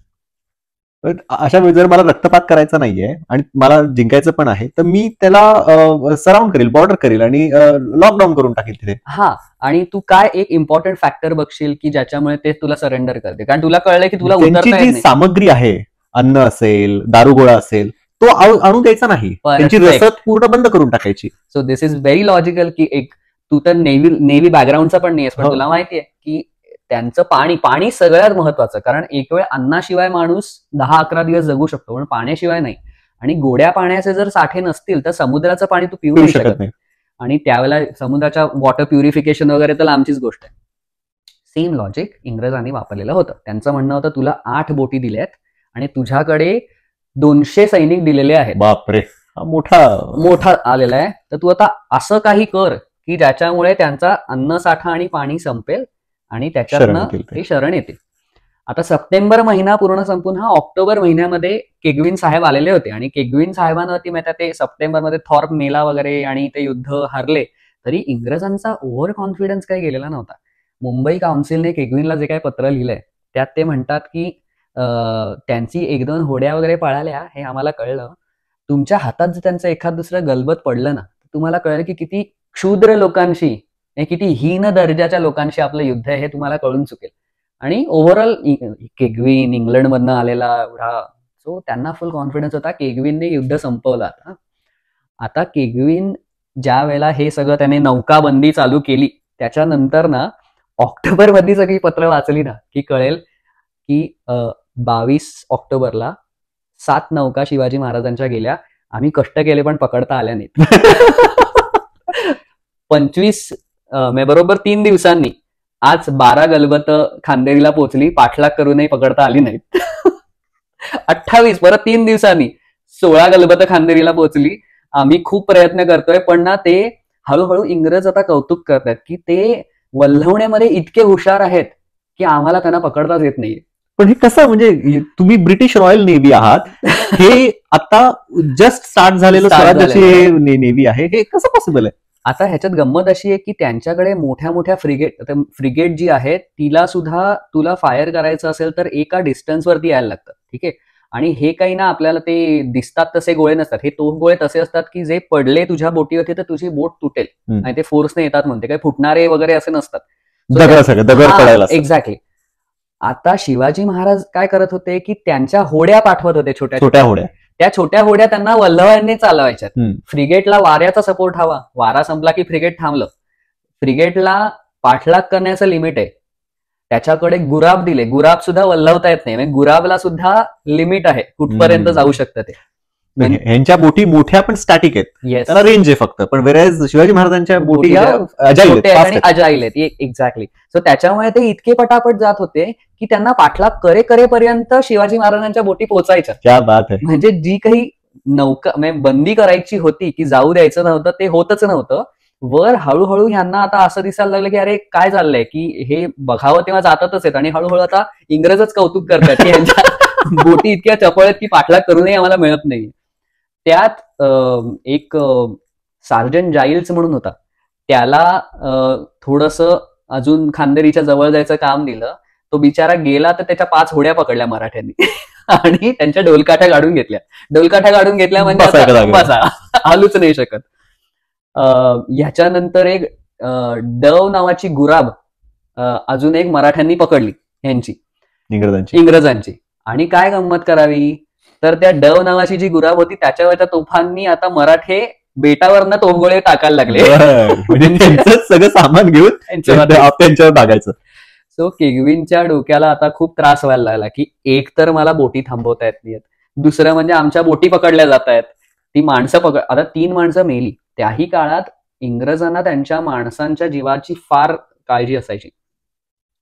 पण अशा वेळी जर मला रक्तपात करायचा नाहीये आणि मला जिंकायचं पण आहे, तर मी त्याला सराउंड करेल, बॉर्डर करेल आणि लॉकडाऊन करून टाकेल तिथे. हा, आणि तू काय एक इम्पॉर्टंट फॅक्टर बघशील की ज्याच्यामुळे ते तुला सरेंडर करते, कारण तुला कळलंय की तुला त्यांची उतरता येत जी नाही. सामग्री आहे, अन्न असेल, दारुगोळा असेल, तो आणून द्यायचा नाही. त्यांची Perfect. रसद पूर्ण बंद करून टाकायची. So this is very logical की एक तू तर नेव्ही बॅकग्राऊंडचा पण नाहीयेस, पण हो. तुला माहितीये की त्यांचं पाणी सगळ्यात महत्वाचं, कारण एक वेळ अन्नाशिवाय माणूस 10-11 दिवस जगू शकतो, पण पाण्याशिवाय नाही. आणि गोड्या पाण्याचे जर साठे नसतील तर समुद्राचं पाणी तू पिऊ पिऊ नाही शकत शकत. नाही. आणि त्यावेळेला समुद्राच्या वॉटर प्युरिफिकेशन वगैरे तर लांबचीच गोष्ट आहे. सेम लॉजिक इंग्रजांनी वापरलेलं होतं. त्यांचं म्हणणं होतं तुला 8 बोटी दिल्यात आणि तुझ्याकडे 200 सैनिक दिलेले आहेत, बापरे, हा मोठा आलेला आहे, तर तू आता असं काही कर की ज्याच्यामुळे त्यांचा अन्नसाठा आणि पाणी संपेल आणि शरण त्याच्यातनं येतील ते. ते शरण येते. आता सप्टेंबर महिना पूर्ण संपून हा ऑक्टोबर महिन्यामध्ये केगविन साहेब आलेले होते, आणि केगविन साहेबांवरती माहिती ते सप्टेंबरमध्ये थॉर्प मेला वगैरे आणि ते युद्ध हारले, तरी इंग्रजांचा ओव्हर कॉन्फिडन्स काही गेलेला नव्हता. मुंबई काउन्सिलने केगविनला जे काही पत्र लिहिलंय त्यात ते म्हणतात की त्यांची 1-2 होड्या वगैरे पळाल्या हे आम्हाला कळलं. तुमच्या हातात जर त्यांचं एखाद दुसरं गलबत पडलं ना, तुम्हाला कळलं की किती क्षुद्र लोकांशी, किती हीन दर्जाच्या लोकांशी आपलं युद्ध आहे हे तुम्हाला कळून चुकेल. आणि ओव्हरऑल केगविन इंग्लंडमधनं आलेला एवढा, सो त्यांना फुल कॉन्फिडन्स होता. केगविनने युद्ध संपवलं. आता केगविन ज्या वेळेला हे सगळं त्याने नौकाबंदी चालू केली त्याच्यानंतर ना, ऑक्टोबर मधली सगळी पत्र वाचली ना की कळेल की 22 ऑक्टोबरला 7 नौका शिवाजी महाराजांच्या गेल्या. आम्ही कष्ट केले पण पकडता आल्या नाहीत. 25 बरोबर 3 दिवसांनी आज 12 गलबत खांदेरीला पोहोचली, पाठलाग करूनही पकडता आली नाहीत. 28 परत 3 दिवसांनी 16 गलबत खांदेरीला पोहोचली. आम्ही खूप प्रयत्न करतोय, पण ना ते हळूहळू इंग्रज आता कौतुक करतात की ते वल्हवण्यामध्ये इतके हुशार आहेत की आम्हाला त्यांना पकडताच येत नाही. पण हे कसं, म्हणजे तुम्ही ब्रिटिश रॉयल नेव्ही आहात, हे आता जस्ट स्टार्ट झालेलं स्वराज्याची नेव्ही आहे, हे कसं पॉसिबल आहे? आता ह्याच्यात गंमत अशी आहे की त्यांच्याकडे मोठ्या मोठ्या फ्रिगेट जी आहे तिला सुद्धा तुला फायर करायचं असेल तर एका डिस्टन्सवरती यायला लागतं. ठीक आहे, आणि हे काही ना आपल्याला ते दिसतात तसे गोळे नसतात. हे तोफ गोळे तसे असतात की जे पडले तुझ्या बोटीवरती तर तुझी बोट तुटेल आणि ते फोर्सने येतात म्हणते, काही फुटणारे वगैरे असे नसतात. दगड पडायला. एक्झॅक्टली. आता शिवाजी महाराज काय करत होते की त्यांच्या होड्या पाठवत होते, छोट्या होड्या. त्या छोट्या होड्या त्यांना वल्हवांनी चालवायच्यात. फ्रिगेटला वाऱ्याचा सपोर्ट हवा, वारा संपला की फ्रिगेट थांबलं. फ्रिगेटला पाठलाग करण्याचं लिमिट आहे. त्याच्याकडे गुराब दिले, गुराब सुद्धा वल्हवता येत नाही, म्हणजे गुराबला सुद्धा लिमिट आहे कुठपर्यंत जाऊ शकतं ते. यांच्या बोटी मोठ्या पण स्टॅटिक आहेत, येस, त्याला रेंज आहे फक्त. पण वेळेस शिवाजी महाराजांच्या बोटी अजाईल आहेत. एक्झॅक्टली. सो त्याच्यामुळे ते इतके पटापट जात होते की त्यांना पाठलाग करेपर्यंत शिवाजी महाराजांच्या बोटी पोहोचायच्या. क्या बात आहे. म्हणजे जी काही नौका बंदी करायची होती की जाऊ द्यायचं नव्हतं ते होतच नव्हतं. वर हळूहळू ह्यांना आता असं दिसायला लागलं की अरे काय चाललंय, की हे बघावं तेव्हा जातातच आहेत, आणि हळूहळू आता इंग्रजच कौतुक करतात की यांच्या बोटी इतक्या चपळ आहेत की पाठलाग करूनही आम्हाला मिळत नाही. त्यात एक सार्जंट जाईल्स म्हणून होता, त्याला थोडंसं अजून खांदेरीच्या जवळ जायचं काम दिलं. तो बिचारा गेला तर त्याच्या 5 होड्या पकडल्या मराठ्यांनी आणि त्यांच्या डोलकाठ्या काढून घेतल्या म्हणजे हालूच नाही शकत. ह्याच्यानंतर एक डव नावाची गुराब अजून एक मराठ्यांनी पकडली यांची, इंग्रजांची. आणि काय गंमत करावी तर त्या डव नावाची जी गुराब होती त्याच्यावरच्या तोफांनी आता मराठे बेटावरनं तोफगोळे टाकायला लागले. म्हणजे त्यांचं सगळं सामान घेऊन त्यांच्यावर टाकायचं. सो केगविनच्या डोक्याला आता खूप त्रास व्हायला लागला की एक तर मला बोटी थांबवता येत नाहीत, दुसरं म्हणजे आमच्या बोटी पकडल्या जात आहेत, ती माणसं आता 3 माणसं मेली. त्याही काळात इंग्रजांना त्यांच्या माणसांच्या जीवाची फार काळजी असायची.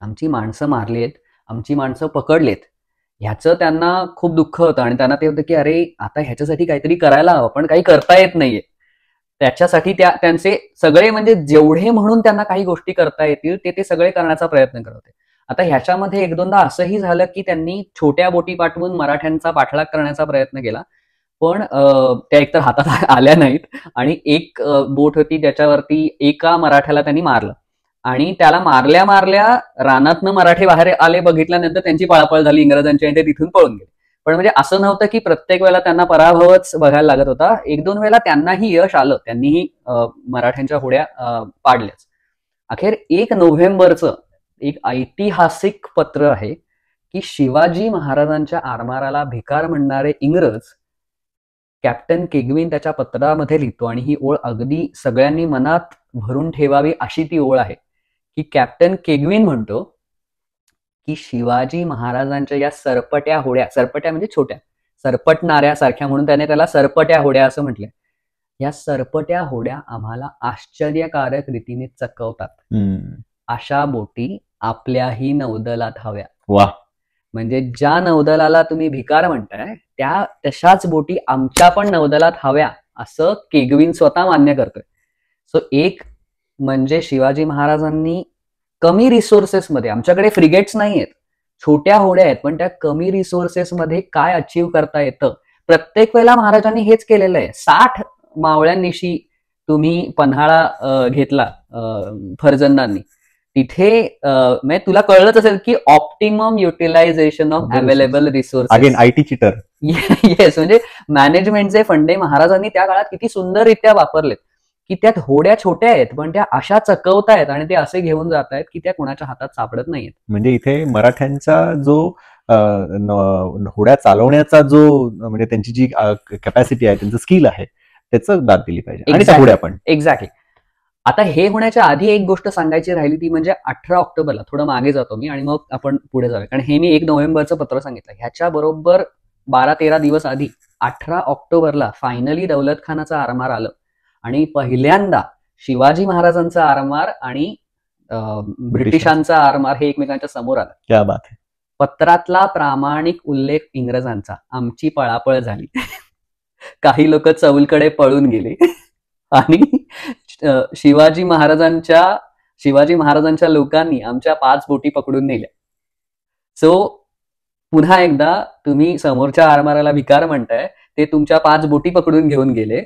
आमची माणसं मारलेत, आमची माणसं पकडलेत, ह्याचं त्यांना खूप दुःख होतं. आणि त्यांना ते होतं की अरे आता ह्याच्यासाठी काहीतरी करायला हवं, पण काही करता येत नाहीये. त्याच्यासाठी त्यांचे सगळे म्हणजे जेवढे म्हणून त्यांना काही गोष्टी करता येतील ते सगळे करण्याचा प्रयत्न करत होते. आता ह्याच्यामध्ये 1-2दा असंही झालं की त्यांनी छोट्या बोटी पाठवून मराठ्यांचा पाठलाग करण्याचा प्रयत्न केला, पण त्या एकतर हातात आल्या नाहीत, आणि एक बोट होती त्याच्यावरती एका मराठ्याला त्यांनी मारलं, आणि त्याला मारल्या मारल्या रानातनं मराठे बाहेर आले, बघितल्यानंतर त्यांची पळापळ झाली इंग्रजांची आणि ते तिथून पळून गेले. पण म्हणजे असं नव्हतं की प्रत्येक वेळेला त्यांना पराभवच बघायला लागत होता. एक दोन वेळेला त्यांनाही यश आलं, त्यांनीही मराठ्यांच्या होड्या पाडल्याच. अखेर 1 नोव्हेंबरचं एक ऐतिहासिक पत्र आहे की शिवाजी महाराजांच्या आरमाराला भिकार म्हणणारे इंग्रज, कॅप्टन केगविन त्याच्या पत्रामध्ये लिहितो, आणि ही ओळ अगदी सगळ्यांनी मनात भरून ठेवावी अशी ती ओळ आहे की कॅप्टन केगविन म्हणतो की शिवाजी महाराजांच्या या सरपट्या होड्या, सरपट्या म्हणजे छोट्या, सरपटणाऱ्या सारख्या म्हणून त्याने त्याला सरपट्या होड्या असं म्हटलंय, या सरपट्या होड्या आम्हाला आश्चर्यकारक रीतीने चकवतात. अशा बोटी आपल्याही नौदलात हव्या. वा. म्हणजे ज्या नौदलाला तुम्ही भिकार म्हणताय त्या तशाच बोटी आमच्या पण नौदलात हव्या असं केगविन स्वतः मान्य करतोय. सो एक म्हणजे शिवाजी महाराजांनी कमी रिसोर्सेसमध्ये, आमच्याकडे फ्रिगेट्स नाही आहेत, छोट्या होड्या आहेत, पण त्या कमी रिसोर्सेसमध्ये काय अचीव्ह करता येतं. प्रत्येक वेळेला महाराजांनी हेच केलेलं आहे. 60 मावळ्यांनिशी तुम्ही पन्हाळा घेतला फर्जंदांनी, तिथे म्हणजे तुला कळलंच असेल की optimum utilization of available resources. Again आयटी चिटर. येस, म्हणजे मॅनेजमेंटचे फंडे महाराजांनी त्या काळात किती सुंदररित्या वापरलेत की त्यात होड्या छोट्या आहेत पण त्या अशा चकवतायत आणि ते असे घेऊन जात आहेत की त्या कोणाच्या हातात सापडत नाहीत. म्हणजे इथे मराठ्यांचा जो होड्या चालवण्याचा जो म्हणजे त्यांची जी कॅपॅसिटी आहे, त्यांचं स्किल आहे, त्याचं दाद दिली पाहिजे. आणि त्या होड्या पण एक्झॅक्टली. आता हे होण्याच्या आधी एक गोष्ट सांगायची राहिली, ती म्हणजे 18 ऑक्टोबरला, थोडं मागे जातो मी आणि मग आपण पुढे जाऊया, कारण हे मी 1 नोव्हेंबरचं पत्र सांगितलं. ह्याच्या बरोबर 12-13 दिवस आधी 18 ऑक्टोबरला फायनली दौलत खानाचं आरमार आलं आणि पहिल्यांदा शिवाजी महाराजांचा आरमार आणि ब्रिटिशांचा आरमार हे एकमेकांच्या समोर आलं. क्या बात आहे. पत्रातला प्रामाणिक उल्लेख इंग्रजांचा, आमची पळापळ झाली, काही लोक चौलकडे पळून गेले आणि शिवाजी महाराजांच्या लोकांनी आमच्या 5 बोटी पकडून नेल्या. सो पुन्हा एकदा तुम्ही समोरच्या आरमाराला भिकार म्हणताय, ते तुमच्या 5 बोटी पकडून घेऊन गेले.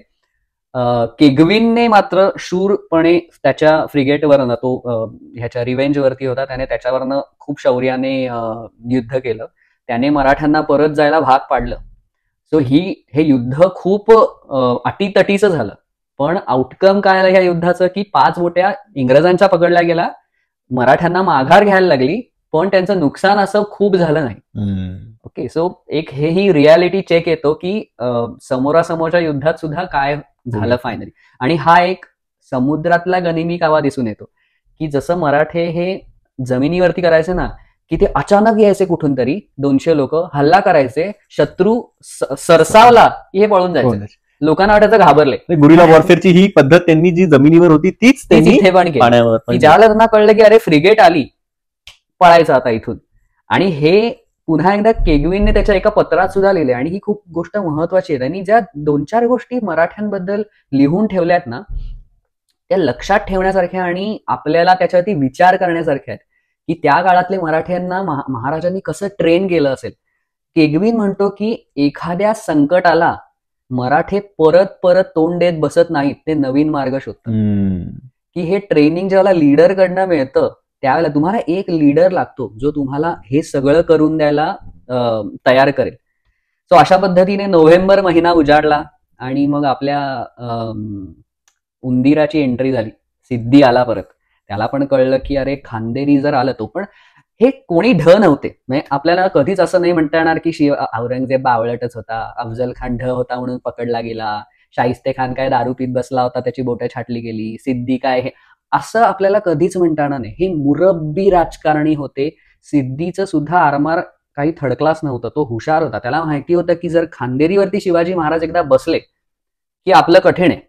केगविनने मात्र शूरपणे त्याच्या फ्रिगेटवरनं, तो ह्याच्या रिव्हेंजवरती होता, त्याने त्याच्यावरनं खूप शौर्याने युद्ध केलं. त्याने मराठ्यांना परत जायला भाग पाडलं. सो हे युद्ध खूप अटीतटीचं झालं. पण आउटकम काय आलं ह्या युद्धाचं की 5 बोट्या इंग्रजांच्या पकडल्या गेला, मराठ्यांना माघार घ्यायला लागली, पण त्यांचं नुकसान असं खूप झालं नाही. ओके, सो एक हेही रियालिटी चेक येतो की समोरासमोरच्या युद्धात सुद्धा काय झालं फायनली. आणि हा एक समुद्रातला गनिमी कावा दिसून येतो की जसं मराठे हे जमिनीवरती करायचे ना, की ते अचानक यायचे कुठून तरी 200 लोक, हल्ला करायचे, शत्रू सरसावला की हे पळून जायचे. लोकांना वाटायचं घाबरले. गुरिला वॉरफेअरची ही पद्धत त्यांनी जी जमिनीवर होती तीच त्यांनी इथे पण केली. ज्याला त्यांना कळलं की अरे फ्रिगेट आली, पळायचं आता इथून. आणि हे पुन्हा एकदा केगविनने त्याच्या एका पत्रात सुद्धा लिहिले, आणि ही खूप गोष्ट महत्वाची आहे. त्यांनी ज्या 2-4 गोष्टी मराठ्यांबद्दल लिहून ठेवल्यात ना, त्या लक्षात ठेवण्यासारख्या आणि आपल्याला त्याच्यावरती विचार करण्यासारख्या आहेत की त्या काळातले मराठ्यांना महाराजांनी कसं ट्रेन केलं असेल. केगविन म्हणतो की एखाद्या संकटाला मराठे परत परत तोंड देत बसत नाहीत, ते नवीन मार्ग शोधतात. की हे ट्रेनिंग ज्याला लीडर कडनं मिळतं त्यावेळेला तुम्हाला एक लीडर लागतो जो तुम्हाला हे सगळं करून द्यायला तयार करेल. सो अशा पद्धतीने नोव्हेंबर महिना उजाडला आणि मग आपल्या उंदीराची एंट्री झाली. सिद्धी आला परत. त्याला पण कळलं की अरे खांदेरी जर आलं तो, पण हे कोणी ढ नव्हते. म्हणजे आपल्याला कधीच असं नाही म्हणता येणार की औरंगजेब बावळटच होता, अफजल खान ढ होता म्हणून पकडला गेला, शाहिस्ते खान काय दारू पीत बसला होता त्याची बोटं छाटली गेली, सिद्धी काय, हे असं आपल्याला कधीच म्हणता येणार नाही. हे मुरब्बी राजकारणी होते. सिद्धीचं सुद्धा आरमार काही थर्ड क्लास नव्हतं, तो हुशार होता. त्याला माहिती होतं की जर खांदेरीवरती शिवाजी महाराज एकदा बसले की आपलं कठीण आहे.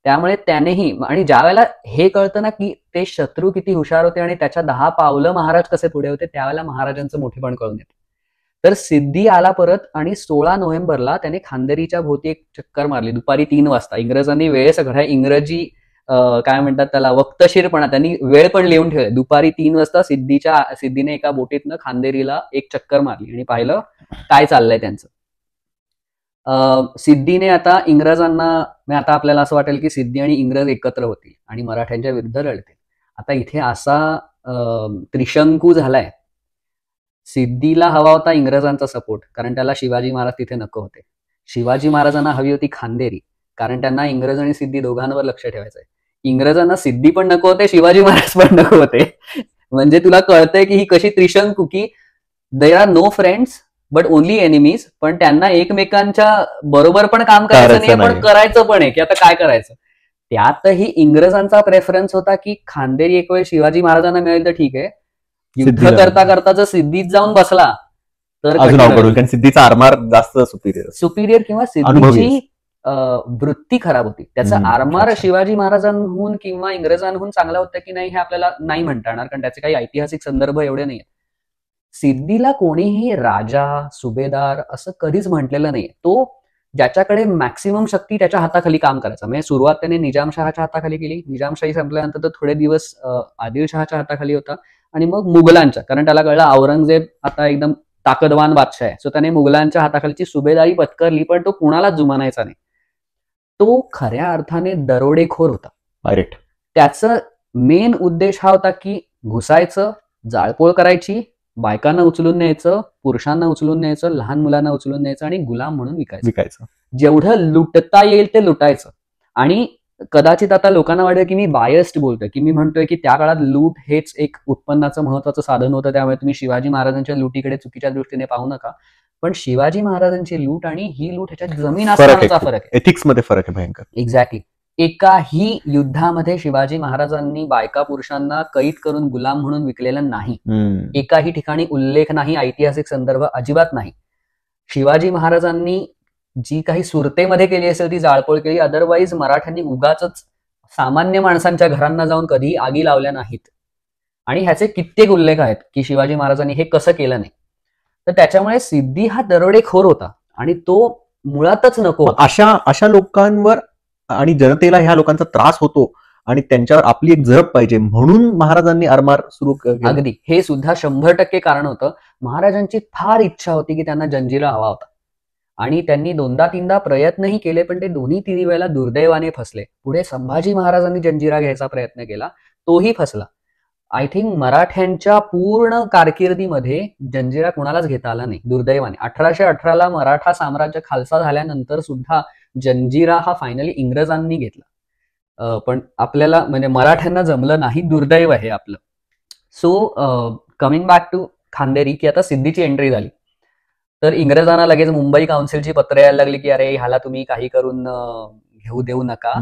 त्यामुळे त्यानेही, आणि ज्या वेळेला हे कळतं ना की ते शत्रू किती हुशार होते आणि त्याच्या 10 पावलं महाराज कसे पुढे होते, त्यावेळेला महाराजांचं मोठेपण कळून येतं. तर सिद्धी आला परत आणि 16 नोव्हेंबरला त्याने खांदेरीच्या भोवती एक चक्कर मारली दुपारी 3 वाजता. इंग्रजांनी वेळ सगळ्या इंग्रजी काय म्हणतात त्याला वक्तशीरपणा, त्यांनी वेळ पण लिहून ठेवले. दुपारी 3 वाजता सिद्धीने एका बोटीतनं खांदेरीला एक चक्कर मारली आणि पाहिलं काय चाललंय त्यांचं. सिद्धीने आता इंग्रजांना, आता आपल्याला असं वाटेल की सिद्धी आणि इंग्रज एकत्र होतील आणि मराठ्यांच्या विरुद्ध लढतील. आता इथे असा त्रिशंकू झालाय. सिद्धीला हवा होता इंग्रजांचा सपोर्ट, कारण त्याला शिवाजी महाराज तिथे नको होते. शिवाजी महाराजांना हवी होती खांदेरी, कारण त्यांना इंग्रज आणि सिद्धी दोघांवर लक्ष ठेवायचंय. इंग्रजांना सिद्धी पण नको होते, शिवाजी महाराज पण नको होते. म्हणजे तुला कळतंय की ही कशी त्रिशंकू, की there are no friends but only enemies. पण त्यांना एकमेकांच्या बरोबर पण काम करायचं नाही, पण करायचं पण आहे की आता काय करायचं. त्यातही इंग्रजांचा प्रेफरन्स होता की खांदेरी एक वेळ शिवाजी महाराजांना मिळेल तर ठीक आहे, युद्ध करता करता जर सिद्धीत जाऊन बसला तर अजून अवघड होईल, कारण सिद्धीचा आरमार जास्त सुपिरियर किंवा सिद्धीची वृत्ती खराब होती. त्याचा आरमार शिवाजी महाराजांहून किंवा इंग्रजांहून चांगला होता की नाही हे आपल्याला नाही म्हणता येणार, कारण त्याचे काही ऐतिहासिक संदर्भ एवढे नाही. सिद्धीला कोणीही राजा सुभेदार असं कधीच म्हटलेलं नाही. तो ज्याच्याकडे मॅक्सिमम शक्ती त्याच्या हाताखाली काम करायचा. म्हणजे सुरुवात त्याने निजामशहाच्या हाताखाली केली, निजामशाही संपल्यानंतर तो थोडे दिवस आदिलशहाच्या हाताखाली होता आणि मग मुघलांच्या, कारण त्याला कळलं औरंगजेब आता एकदम ताकदवान बादशाह आहे, सो त्याने मुघलांच्या हाताखालची सुभेदारी पत्करली, पण तो कुणालाच जुमानायचा नाही. तो खऱ्या अर्थाने दरोडेखोर होता. त्याचा मेन उद्देश हा होता की घुसायचं, जाळपोळ करायची, बायकांना उचलून न्यायचं, पुरुषांना उचलून न्यायचं, लहान मुलांना उचलून न्यायचं आणि गुलाम म्हणून विकायचं. जेवढं लुटता येईल ते लुटायचं. आणि कदाचित आता लोकांना वाटेल की मी बायस्ड बोलतोय, की मी म्हणतोय की त्या काळात लूट हेच एक उत्पन्नाचं महत्वाचं साधन होतं, त्यामुळे तुम्ही शिवाजी महाराजांच्या लुटीकडे चुकीच्या दृष्टीने पाहू नका. पण शिवाजी महाराजांची लूट आणि ही लूट ह्याच्यात जमीन आसमानाचा फरक आहे. एथिक्समध्ये फरक आहे भयंकर. एक्झॅक्टली. एकाही युद्धामध्ये शिवाजी महाराजांनी बायका पुरुषांना कैद करून गुलाम म्हणून विकलेलं नाही. एकाही ठिकाणी उल्लेख नाही, ऐतिहासिक संदर्भ अजिबात नाही. शिवाजी महाराजांनी जी काही सुरतेमध्ये केली असेल ती जाळपोळ केली, अदरवाईज मराठ्यांनी उगाच सामान्य माणसांच्या घरांना जाऊन कधी आगी लावल्या नाहीत. आणि ह्याचे कित्येक उल्लेख आहेत की शिवाजी महाराजांनी हे कसं केलं नाही. तर त्याच्यामुळे सिद्धी हा दरोडेखोर होता आणि तो मुळातच नको. अशा लोकांवर आणि जनतेला ह्या लोकांचा त्रास होतो आणि त्यांच्यावर आपली एक झडप पाहिजे म्हणून महाराजांनी आरमार सुरू केलं. अगदी, हे सुद्धा 100% कारण होतं. महाराजांची फार इच्छा होती की त्यांना जंजिरा हवा होता आणि त्यांनी 2दा-3दा प्रयत्नही केले, पण ते दोन्ही तिन्ही वेळेला दुर्दैवाने फसले. पुढे संभाजी महाराजांनी जंजिरा घ्यायचा प्रयत्न केला, तोही फसला. आय थिंक मराठ्यांच्या पूर्ण कारकिर्दीमध्ये जंजिरा कुणालाच घेता आला नाही, दुर्दैवाने. 1818ला मराठा साम्राज्य खालसा झाल्यानंतर सुद्धा जंजिरा हा फायनली इंग्रजांनी घेतला. पण आपल्याला म्हणजे मराठ्यांना जमलं नाही, दुर्दैव आहे आपलं. So coming back to Khanderi, की आता सिद्धीची एंट्री झाली तर इंग्रजांना लगेच मुंबई काउन्सिलची पत्र यायला लागली की अरे ह्याला तुम्ही काही करून घेऊ देऊ नका,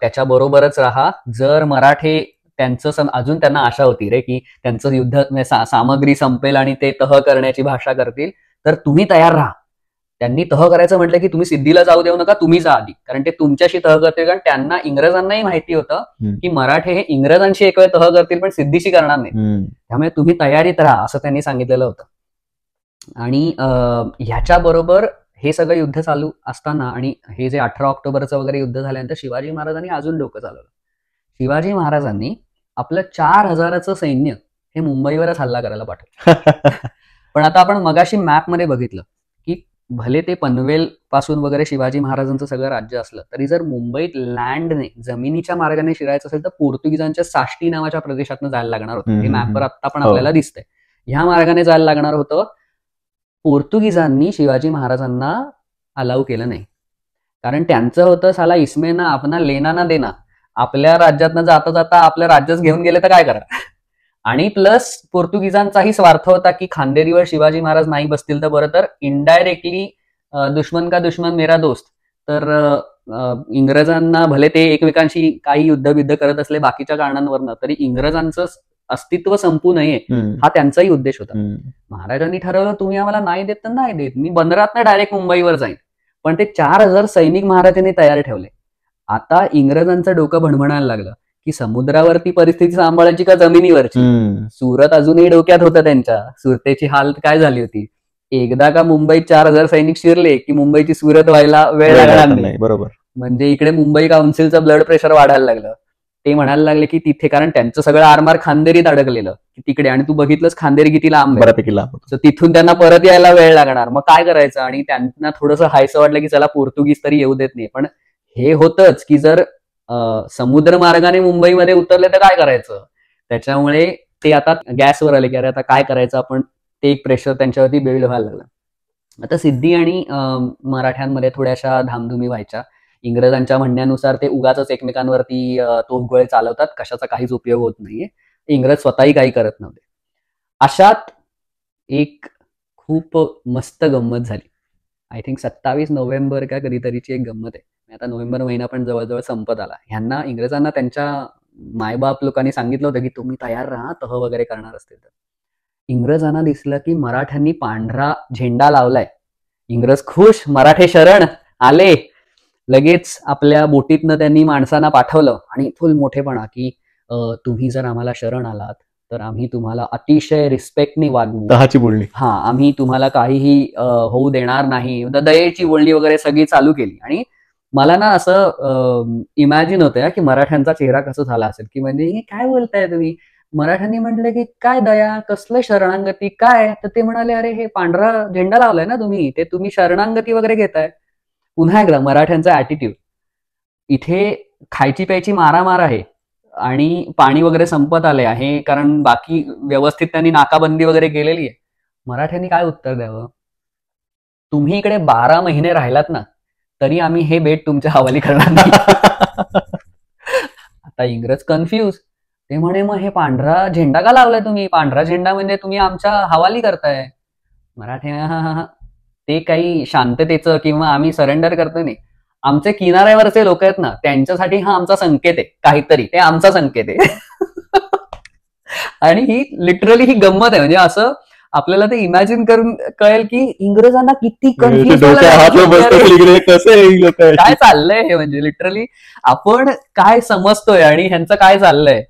त्याच्याबरोबरच राहा. जर मराठे त्यांचं अजून त्यांना आशा होती रे की त्यांचं युद्ध सामग्री संपेल आणि ते तह करण्याची भाषा करतील, तर तुम्ही तयार राहा. त्यांनी तह करायचं म्हटलं की तुम्ही सिद्धीला जाऊ देऊ नका, तुम्ही जा आधी, कारण ते तुमच्याशी तह करतील. कारण त्यांना इंग्रजांनाही माहिती होतं की मराठे हे इंग्रजांशी एक वेळ तह करतील पण सिद्धीशी करणार नाही, त्यामुळे तुम्ही तयारीत राहा असं त्यांनी सांगितलेलं होतं. आणि ह्याच्याबरोबर हे सगळं युद्ध चालू असताना आणि हे जे 18 ऑक्टोबरचं वगैरे युद्ध झाल्यानंतर शिवाजी महाराजांनी अजून डोकं चालवलं. शिवाजी महाराजांनी आपलं 4000चं सैन्य हे मुंबईवरच हल्ला करायला पाठवलं. पण आता आपण मगाशी मॅपमध्ये बघितलं की भले ते पनवेल पासून वगैरे शिवाजी महाराजांचं सगळं राज्य असलं तरी जर मुंबईत लँडने जमिनीच्या मार्गाने शिरायचं असेल तर पोर्तुगीजांच्या साष्टी नावाच्या प्रदेशातून जायला लागणार होतं. हे मॅपवर आता पण आपल्याला दिसतंय. ह्या मार्गाने जायला लागणार होतं. पोर्तुगीजांनी शिवाजी महाराजांना अलाउ केलं नाही, कारण त्यांचं होतं साला इसमें ना अपना लेना ना देना, आपल्या राज्यातनं जाता जाता आपल्या राज्यच घेऊन गेले तर काय करा. आणि प्लस पोर्तुगीजांचाही स्वार्थ होता की खांदेरीवर शिवाजी महाराज नाही बसतील तर बरं, तर इनडायरेक्टली दुश्मन का दुश्मन मेरा दोस्त. तर इंग्रजांना भले ते एकमेकांशी काही युद्धबिद्ध करत असले बाकीच्या कारणांवरनं, तरी इंग्रजांचं अस्तित्व संपू नये हा त्यांचाही उद्देश होता. महाराजांनी ठरवलं तुम्ही आम्हाला नाही देत तर नाही देत, मी बंदरातनं डायरेक्ट मुंबईवर जाईन. पण ते 4000 सैनिक महाराजांनी तयार ठेवले. आता इंग्रजांचं डोकं भणभणायला लागलं की समुद्रावरती परिस्थिती सांभाळायची का जमिनीवरची. सुरत अजूनही डोक्यात होतं त्यांच्या. सुरतेची हालत काय झाली होती, एकदा का मुंबईत 4000 सैनिक शिरले की मुंबईची सुरत व्हायला वेळ लागणार नाही. बरोबर. म्हणजे इकडे मुंबई काउन्सिलचं ब्लड प्रेशर वाढायला लागलं. ते म्हणायला लागले की तिथे, कारण त्यांचं सगळं आरमार खांदेरीत अडकलेलं, तिकडे, आणि तू बघितलंस खांदेरी किती लांब आहे, बऱ्यापैकी लांब होतं. तर तिथून त्यांना परत यायला वेळ लागणार. मग काय करायचं, आणि त्यांना थोडंसं हायसं वाटलं की चला पोर्तुगीज तरी येऊ देत नाही. पण हे होतच की जर समुद्र मार्गाने मुंबईमध्ये उतरले तर काय करायचं. त्याच्यामुळे ते आता गॅसवर आले की अरे आता काय करायचं आपण, ते एक प्रेशर त्यांच्यावरती बिल्ड व्हायला लागलं. आता सिद्धी आणि मराठ्यांमध्ये थोड्याशा धामधुमी व्हायच्या. इंग्रजांच्या म्हणण्यानुसार ते उगाच एकमेकांवरती तोफगोळे चालवतात, कशाचा काहीच उपयोग होत नाहीये, इंग्रज स्वतःही काही करत नव्हते. अशात एक खूप मस्त गंमत झाली. आय थिंक 27 नोव्हेंबर का कधीतरीची एक गंमत आहे. आता नोव्हेंबर महिना पण जवळजवळ संपत आला. ह्यांना इंग्रजांना त्यांच्या मायबाप लोकांनी सांगितलं होतं की तुम्ही तयार राहा, तह वगैरे करणार असतील तर. इंग्रजांना दिसलं की मराठ्यांनी पांढरा झेंडा लावलाय. इंग्रज खुश, मराठे शरण आले. लगेच आपल्या बोटीतनं त्यांनी माणसांना पाठवलं आणि फुल मोठेपणा की तुम्ही जर आम्हाला शरण आलात तर आम्ही तुम्हाला अतिशय रिस्पेक्टने वागवू, तहाची बोलणी. आम्ही तुम्हाला काहीही होऊ देणार नाही, दयेची बोलणी वगैरे सगळी चालू केली. आणि मला ना असं इमॅजिन होतं की मराठ्यांचा चेहरा कसा झाला असेल, की म्हणजे हे काय बोलताय तुम्ही. मराठ्यांनी म्हटलं की काय दया, कसलं शरणांगती काय. तर ते म्हणाले अरे हे पांढरा झेंडा लावलाय ना तुम्ही, ते तुम्ही शरणांगती वगैरे घेताय. पुन्हा एकदा मराठ्यांचा ऍटिट्यूड, इथे खायची प्यायची मारामार आहे आणि पाणी वगैरे संपत आले आहे, कारण बाकी व्यवस्थित त्यांनी नाकाबंदी वगैरे केलेली आहे. मराठ्यांनी काय उत्तर द्यावं. तुम्ही इकडे 12 महिने राहिलात ना तरी आम्ही हे बेट तुमच्या हवाली करणार नाही. आता इंग्रज कन्फ्यूज. ते म्हणे मग हे पांढरा झेंडा का लावलाय तुम्ही, पांढरा झेंडा म्हणजे तुम्ही आमच्या हवाली करताय. मराठी ते काही शांततेचं किंवा आम्ही सरेंडर करतो नाही, आमचे किनाऱ्यावरचे लोक आहेत ना त्यांच्यासाठी हा आमचा संकेत आहे, काहीतरी ते आमचा संकेत आहे. आणि ही लिटरली ही गंमत आहे. म्हणजे असं आपल्याला ते इमॅजिन करून कळेल की इंग्रजांना किती कन्फ्युज काय चाललंय हे. म्हणजे लिटरली आपण काय समजतोय आणि ह्यांचं काय चाललंय.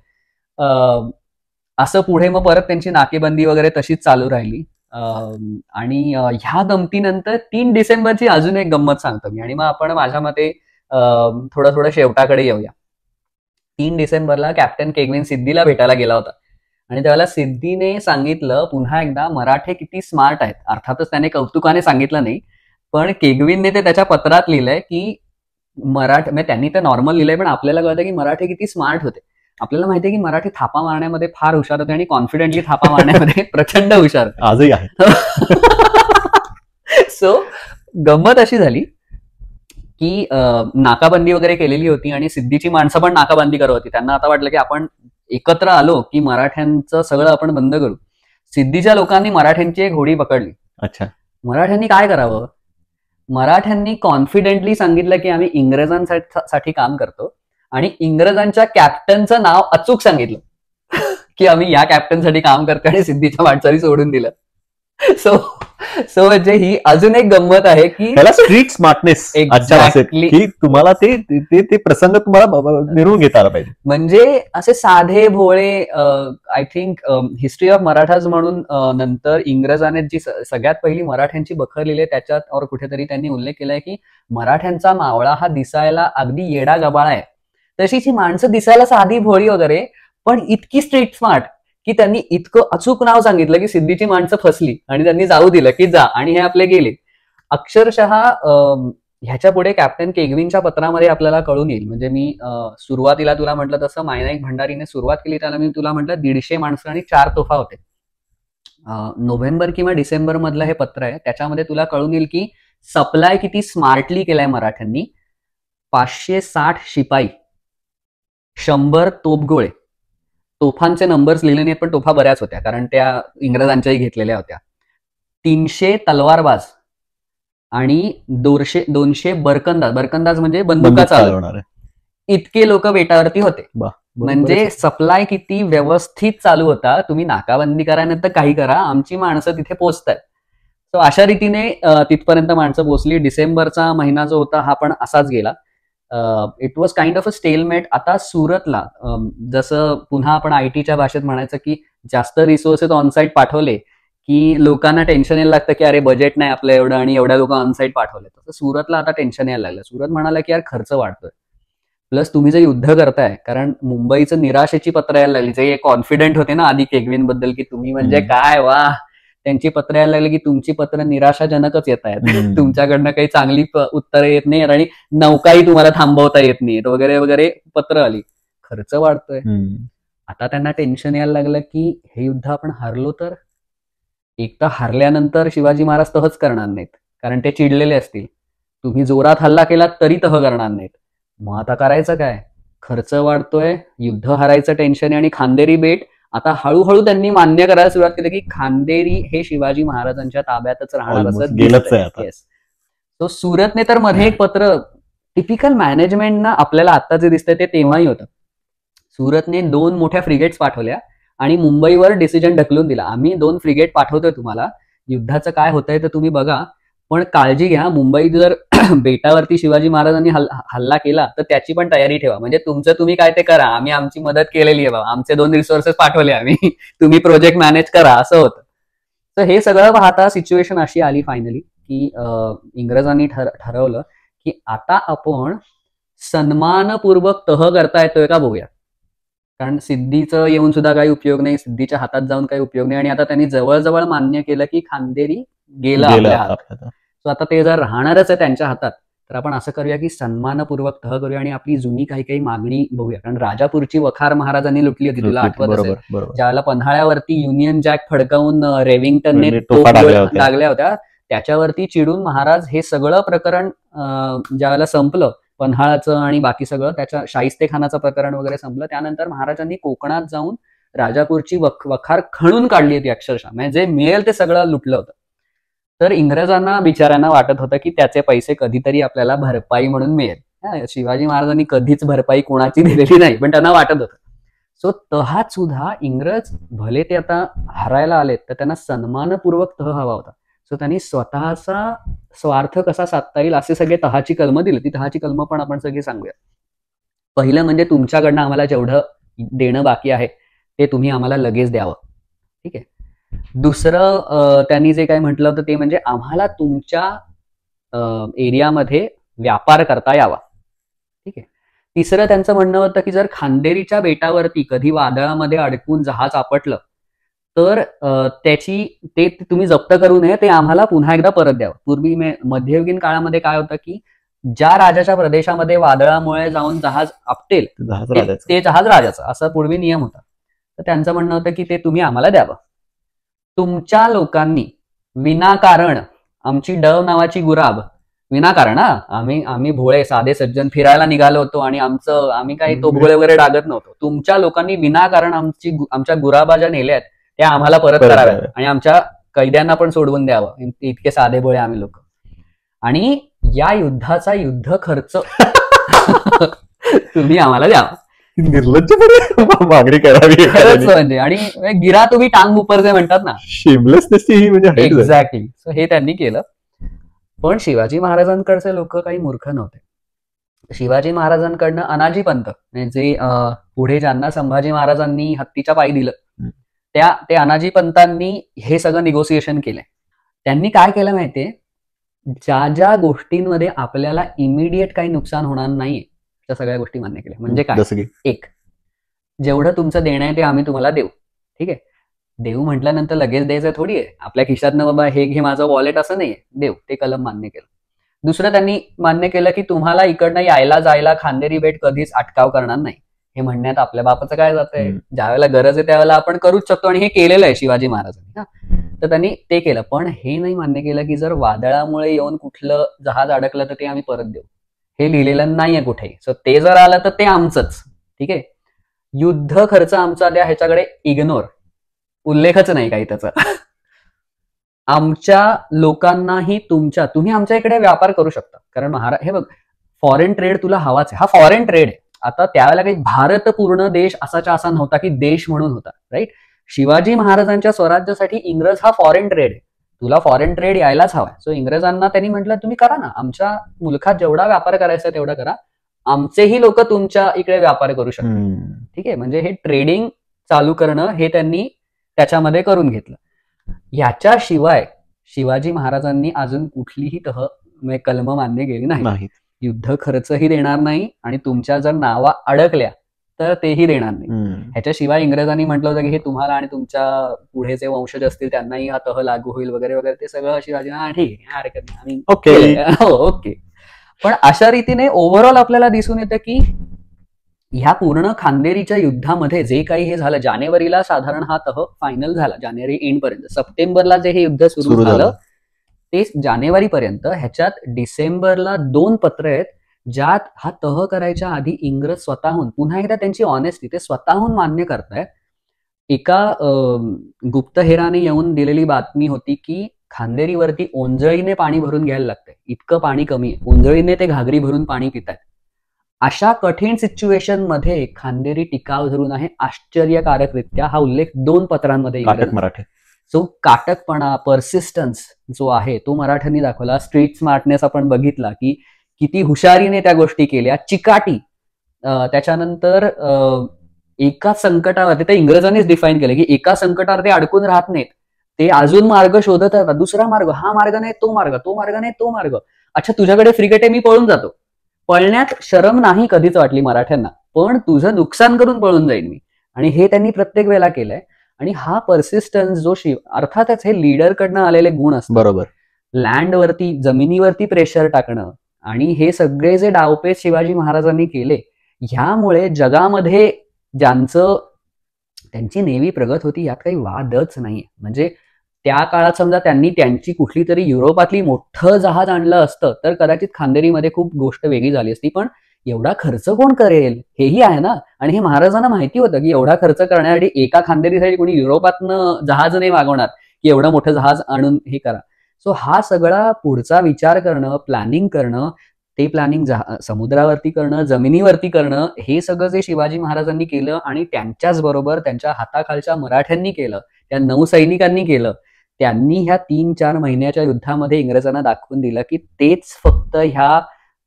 असं पुढे मग परत त्यांची नाकेबंदी वगैरे तशीच चालू राहिली. आणि ह्या गमतीनंतर 3 डिसेंबरची अजून एक गंमत सांगतो मी, आणि मग आपण माझ्या मते थोडं शेवटाकडे येऊया. 3 डिसेंबरला कॅप्टन केगविन सिद्धीला भेटायला गेला होता आणि त्यावेळेला सिद्धीने सांगितलं पुन्हा एकदा मराठे किती स्मार्ट आहेत. अर्थातच त्याने कौतुकाने सांगितलं नाही, पण केगविनने ते त्याच्या पत्रात लिहिलंय की म्हणजे त्यांनी तर नॉर्मल लिहिलंय, पण आपल्याला कळतं की मराठे किती स्मार्ट होते. आपल्याला माहितीये की मराठी थापा मारण्यामध्ये फार हुशार होते आणि कॉन्फिडेंटली थापा मारण्यामध्ये प्रचंड हुशार आजही आहे. सो गंमत अशी झाली की नाकाबंदी वगैरे केलेली होती आणि सिद्धीची माणसं पण नाकाबंदी करत होती. त्यांना आता वाटलं की आपण एकत्र आलो की मराठ्यांचं सगळं आपण बंद करू. सिद्धीच्या लोकांनी मराठ्यांची एक होडी पकडली. अच्छा. मराठ्यांनी काय करावं. मराठ्यांनी कॉन्फिडेंटली सांगितलं की आम्ही इंग्रजांसाठी काम करतो आणि इंग्रजांच्या कॅप्टनचं नाव अचूक सांगितलं की आम्ही या कॅप्टनसाठी काम करतो आणि सिद्धीच्या माणसाने सोडून दिलं. सो म्हणजे ही अजून एक गंमत आहे की त्याला स्ट्रीट स्मार्टनेस की तुम्हाला ते प्रसंग तुम्हाला मिळवून घेता आला पाहिजे. म्हणजे असे साधे भोळे. I think history of Marathas म्हणून नंतर इंग्रजाने जी सगळ्यात पहिली मराठ्यांची बखर लिहिली त्याच्यात कुठेतरी त्यांनी उल्लेख केलाय की मराठ्यांचा मावळा हा दिसायला अगदी येडा गबाळा आहे, तशीच ही माणसं दिसायला साधी भोळी वगैरे पण इतकी स्ट्रीट स्मार्ट की त्यांनी इतकं अचूक नाव सांगितलं की सिद्धीची माणसं फसली आणि त्यांनी जाऊ दिलं की जा, आणि हे आपले गेले. अक्षरशः ह्याच्या पुढे कॅप्टन केगविनच्या पत्रामध्ये आपल्याला कळून येईल. म्हणजे मी सुरुवातीला तुला म्हटलं तसं मायनाईक भंडारीने सुरुवात केली, त्याला मी तुला म्हटलं 150 माणसं आणि 4 तोफा होते. नोव्हेंबर किंवा डिसेंबर मधलं हे पत्र आहे, त्याच्यामध्ये तुला कळून येईल की सप्लाय किती स्मार्टली केलाय मराठ्यांनी. 560 शिपाई, 100 तोफगोळे, तोफांचे नंबर्स लिहिले नाहीत पण तोफा बऱ्याच होत्या कारण त्या इंग्रजांच्याही घेतलेल्या होत्या. 300 तलवारबाज आणि 200 बरकंदाज म्हणजे बंदुका चालवणारे, इतके लोक बेटावरती होते. म्हणजे सप्लाय किती व्यवस्थित चालू होता. तुम्ही नाकाबंदी करा नाही तर काही करा, आमची माणसं तिथे पोहोचतात. सो अशा रीतीने तिथपर्यंत माणसं पोहोचली. डिसेंबरचा महिना जो होता हा पण असाच गेला. It was kind of a stalemate. आता सुरतला जसं पुन्हा आपण आयटीच्या भाषेत म्हणायचं की जास्त रिसोर्सेस ऑनसाईट पाठवले की लोकांना टेन्शन यायला लागतं की अरे बजेट नाही आपलं एवढं आणि एवढ्या लोक ऑनसाईट पाठवले. तसं सुरतला आता टेन्शन यायला लागलं. सुरत म्हणाला की यार खर्च वाढतोय, प्लस तुम्ही जे युद्ध करताय, कारण मुंबईचं निराशेची पत्र यायला लागली, जे कॉन्फिडेंट होते ना आधी केगविन बद्दल की तुम्ही म्हणजे काय वा, त्यांची पत्र यायला लागली की तुमची पत्र निराशाजनकच येत आहेत, तुमच्याकडनं काही चांगली उत्तरं येत नाहीत आणि नौकाही तुम्हाला थांबवता येत नाहीत वगैरे वगैरे पत्र आली. खर्च वाढतोय. आता त्यांना टेन्शन यायला लागलं की हे युद्ध आपण हारलो तर एक तर हारल्यानंतर शिवाजी महाराज तहच करणार नाहीत, कारण ते चिडलेले असतील. तुम्ही जोरात हल्ला केला तरी तह करणार नाहीत. मग आता करायचं काय? खर्च वाढतोय, युद्ध हारायचं टेन्शन आहे आणि खांदेरी बेट आता हळूहळू त्यांनी मान्य करायला सुरुवात केली की खांदेरी हे शिवाजी महाराजांच्या ताब्यातच राहणार असं दिसतंय. तो सुरतने तर मध्ये एक पत्र, टिपिकल मॅनेजमेंट ना आपल्याला आता जे दिसतंय ते तेव्हाही होतं. सुरतने 2 मोठ्या फ्रिगेट्स पाठवल्या आणि मुंबईवर डिसिजन ढकलून दिला, आम्ही 2 फ्रिगेट पाठवतोय तुम्हाला, युद्धाचं काय होतंय तर तुम्ही बघा, पण काळजी घ्या, मुंबईत जर बेटावरती शिवाजी महाराजांनी हल्ला केला तर त्याची पण तयारी ठेवा. म्हणजे तुमचं तुम्ही काय ते करा, आम्ही आमची मदत केलेली आहे बाबा, आमचे 2 रिसोर्सेस पाठवले आम्ही, तुम्ही प्रोजेक्ट मॅनेज करा, असं होतं. तर हे सगळं पाहता सिच्युएशन अशी आली फायनली की इंग्रजांनी ठरवलं की आता आपण सन्मानपूर्वक तह करता येतोय का बघूया, कारण सिद्धीचं येऊन सुद्धा काही उपयोग नाही, सिद्धीच्या हातात जाऊन काही उपयोग नाही. आणि आता त्यांनी जवळजवळ मान्य केलं की खांदेरी गेला आपल्या हातात. सो आता ते जर राहणारच आहे त्यांच्या हातात, तर आपण असं करूया की सन्मानपूर्वक तह करूया आणि आपली जुनी काही मागणी बघूया. कारण राजापूरची वखार महाराजांनी लुटली होती, तुला आठवत असेल, ज्यावेळेला पन्हाळ्यावरती युनियन जॅक फडकावून रेव्हिंग्टनने लागल्या होत्या, त्याच्यावरती चिडून महाराज हे सगळं प्रकरण ज्यावेळेला संपलं, पन्हाळाचं आणि बाकी सगळं, त्याच्या शाहिस्तेखानाचं प्रकरण वगैरे संपलं, त्यानंतर महाराजांनी कोकणात जाऊन राजापूरची वखार खणून काढली होती अक्षरशः, म्हणजे जे मिळेल ते सगळं लुटलं होतं. तर इंग्रजांना बिचाऱ्यांना वाटत होतं की त्याचे पैसे कधीतरी आपल्याला भरपाई म्हणून मिळेल. शिवाजी महाराजांनी कधीच भरपाई कोणाची दिलेली नाही, पण त्यांना वाटत होतं. सो तहात सुद्धा इंग्रज भले ते आता हरायला आलेत तर त्यांना सन्मानपूर्वक तह हवा होता. सो त्यांनी स्वतःचा स्वार्थ कसा साधता येईल असे सगळे तहाची कलमं दिली. ती तहाची कलमं पण आपण सगळे सांगूया. पहिलं म्हणजे तुमच्याकडनं आम्हाला जेवढं देणं बाकी आहे ते तुम्ही आम्हाला लगेच द्यावं, ठीक आहे. दुसरं त्यांनी जे काही म्हटलं होतं ते म्हणजे आम्हाला तुमच्या एरियामध्ये व्यापार करता यावा, ठीक आहे. तिसरं त्यांचं म्हणणं होतं की जर खांदेरीच्या बेटावरती कधी वादळामध्ये अडकून जहाज आपटलं तर ते तुम्ही जप्त करू नये, ते आम्हाला पुन्हा एकदा परत द्यावं. पूर्वी मध्ययुगीन काळामध्ये काय होतं की ज्या राजाच्या प्रदेशामध्ये वादळामुळे जाऊन जहाज आपटेल ते जहाज राजाचं, असा पूर्वी नियम होता. तर त्यांचं म्हणणं होतं की ते तुम्ही आम्हाला द्यावं. तुमच्या लोकांनी विनाकारण आमची डव नावाची गुराब, विनाकारण आम्ही भोळे साधे सज्जन फिरायला निघालो होतो आणि आम्ही काही तो भोळे वगैरे डागत नव्हतो, तुमच्या लोकांनी विनाकारण आमच्या गुराबा ज्या नेल्या आहेत त्या आम्हाला परत कराव्या आणि आमच्या कैद्यांना पण सोडवून द्यावं, इतके साधे भोळे आम्ही लोक. आणि या युद्धाचा युद्ध खर्च तुम्ही आम्हाला द्यावा. निर्लज्जपणे मागणी करावी म्हणजे, आणि गिरा तुम्ही टांग उपरचे म्हणतात ना, शेमलेसनेसची म्हणजे एक्झॅक्टली. सो हे त्यांनी केलं. पण शिवाजी महाराजांकडचे लोक काही मूर्ख नव्हते. शिवाजी महाराजांकडनं अनाजी पंत, जे पुढे ज्यांना संभाजी महाराजांनी हत्तीच्या पायी दिलं, ते अनाजी पंतांनी हे सगळं निगोसिएशन केलंय. त्यांनी काय केलं माहितीये, ज्या ज्या गोष्टींमध्ये आपल्याला इमिडिएट काही नुकसान होणार नाहीये त्या सगळ्या गोष्टी मान्य केल्या. म्हणजे काय, एक, जेवढं तुमचं देणं आहे ते आम्ही तुम्हाला देऊ, ठीक आहे. देऊ म्हटल्यानंतर लगेच द्यायचं थोडी आहे, आपल्या खिशातनं बाबा हे घे माझं वॉलेट असं नाहीये, देऊ, ते कलम मान्य केलं. दुसरं त्यांनी मान्य केलं की तुम्हाला इकडनं यायला जायला खांदेरी बेट कधीच अटकाव करणार नाही. हे म्हणण्यात आपल्या बापाचं काय जातंय, ज्या वेळेला गरज आहे त्यावेळेला आपण करूच शकतो, आणि हे केलेलं आहे शिवाजी महाराजांनी. तर त्यांनी ते केलं. पण हे नाही मान्य केलं की जर वादळामुळे येऊन कुठलं जहाज अडकलं तर ते आम्ही परत देऊ, हे लिहिलेलं नाहीये कुठेही. सो ते जर आलं तर ते आमचंच, ठीक आहे. युद्ध खर्च आमचा द्या, ह्याच्याकडे इग्नोर, उल्लेखच नाही काही त्याचा. आमच्या लोकांनाही तुम्ही आमच्या इकडे व्यापार करू शकता, कारण हे बघ, फॉरेन ट्रेड तुला हवाच आहे, हा फॉरेन ट्रेड आहे. आता त्यावेळेला काही भारत पूर्ण देश असाच्या असा नव्हता की देश म्हणून होता, राईट. शिवाजी महाराजांच्या स्वराज्यासाठी इंग्रज हा फॉरेन ट्रेड आहे, तुला फॉरेन ट्रेड यायलाच हवाय. सो इंग्रजांना त्यांनी म्हटलं तुम्ही करा ना, आमच्या मुलखात जेवढा व्यापार करायचा आहे तेवढा करा, आमचेही लोक तुमच्या इकडे व्यापार करू शकतात, ठीक आहे. म्हणजे हे ट्रेडिंग चालू करणं हे त्यांनी त्याच्यामध्ये करून घेतलं. याच्याशिवाय शिवाजी महाराजांनी अजून कुठलीही कलम मान्य केली नाही. युद्ध खर्चही देणार नाही आणि तुमच्या जर नावा अडकल्या तर तेही देणार नाही. ह्याच्याशिवाय इंग्रजांनी म्हटलं होतं की हे तुम्हाला आणि तुमच्या पुढे जे वंशज असतील त्यांनाही हा तह लागू होईल वगैरे वगैरे. ते सगळं शिवाजी ठीक आहे, हरकत नाही, आम्ही ओके. पण अशा रीतीने ओव्हरऑल आपल्याला दिसून येतं की ह्या पूर्ण खांदेरीच्या युद्धामध्ये जे काही हे झालं, जानेवारीला साधारण हा तह फायनल झाला, जानेवारी एंड पर्यंत. सप्टेंबरला जे हे युद्ध सुरू झालं ते जानेवारी पर्यंत. ह्याच्यात डिसेंबरला 2 पत्र आहेत ज्यात हा तह करायच्या आधी इंग्रज स्वतःहून, पुन्हा एकदा त्यांची ऑनेस्टी, ते स्वतःहून मान्य करतायत. एका गुप्तहेराने येऊन दिलेली बातमी होती की खांदेरीवरती ओंजळीने पाणी भरून घ्यायला लागतंय, इतकं पाणी कमी आहे, ओंजळीने ते घागरी भरून पाणी पितायत. अशा कठीण सिच्युएशन मध्ये खांदेरी टिकाव धरून आहे आश्चर्यकारकरित्या. हा उल्लेख 2 पत्रांमध्ये मराठे. जो काटकपणा, परसिस्टन्स जो आहे तो मराठ्यांनी दाखवला. स्ट्रीट स्मार्टनेस आपण बघितला की किती हुशारीने त्या गोष्टी केल्या, चिकाटी. त्याच्यानंतर एका संकटावर, ते इंग्रजांनीच डिफाईन केलं की एका संकटावर ते अडकून राहत नाहीत, ते अजून मार्ग शोधत राहतात. दुसरा मार्ग, हा मार्ग नाही तो मार्ग, तो मार्ग नाही तो मार्ग. अच्छा, तुझ्याकडे फ्रिगेट आहे, मी पळून जातो. पळण्यात शरम नाही कधीच वाटली मराठ्यांना, पण तुझं नुकसान करून पळून जाईन मी. आणि हे त्यांनी प्रत्येक वेळेला केलंय. आणि हा परसिस्टन्स जो अर्थातच हे लीडरकडनं आलेले गुण असतात. बरोबर. लँडवरती, जमिनीवरती प्रेशर टाकणं आणि हे सगळे जे डावपेच शिवाजी महाराजांनी केले, ह्यामुळे जगामध्ये त्यांची नेव्ही प्रगत होती यात काही वादच नाहीये. म्हणजे त्या काळात समजा त्यांनी त्यांची कुठली तरी युरोपातली मोठं जहाज आणलं असतं तर कदाचित खांदेरीमध्ये खूप गोष्ट वेगळी झाली असती. पण एवढा खर्च कोण करेल हेही आहे ना. आणि हे महाराजांना माहिती होतं की एवढा खर्च करण्यासाठी एका खांदेरीसाठी कोणी युरोपातनं जहाज नाही मागवणार की एवढं मोठं जहाज आणून हे करा. सो हा सगळा पुढचा विचार करणं, प्लॅनिंग करणं, ते प्लॅनिंग समुद्रावरती करणं, जमिनीवरती करणं, हे सगळं जे शिवाजी महाराजांनी केलं आणि त्यांच्याच बरोबर त्यांच्या हाताखालच्या मराठ्यांनी केलं, त्या नौसैनिकांनी केलं. त्यांनी ह्या 3-4 महिन्याच्या युद्धामध्ये इंग्रजांना दाखवून दिलं की तेच फक्त ह्या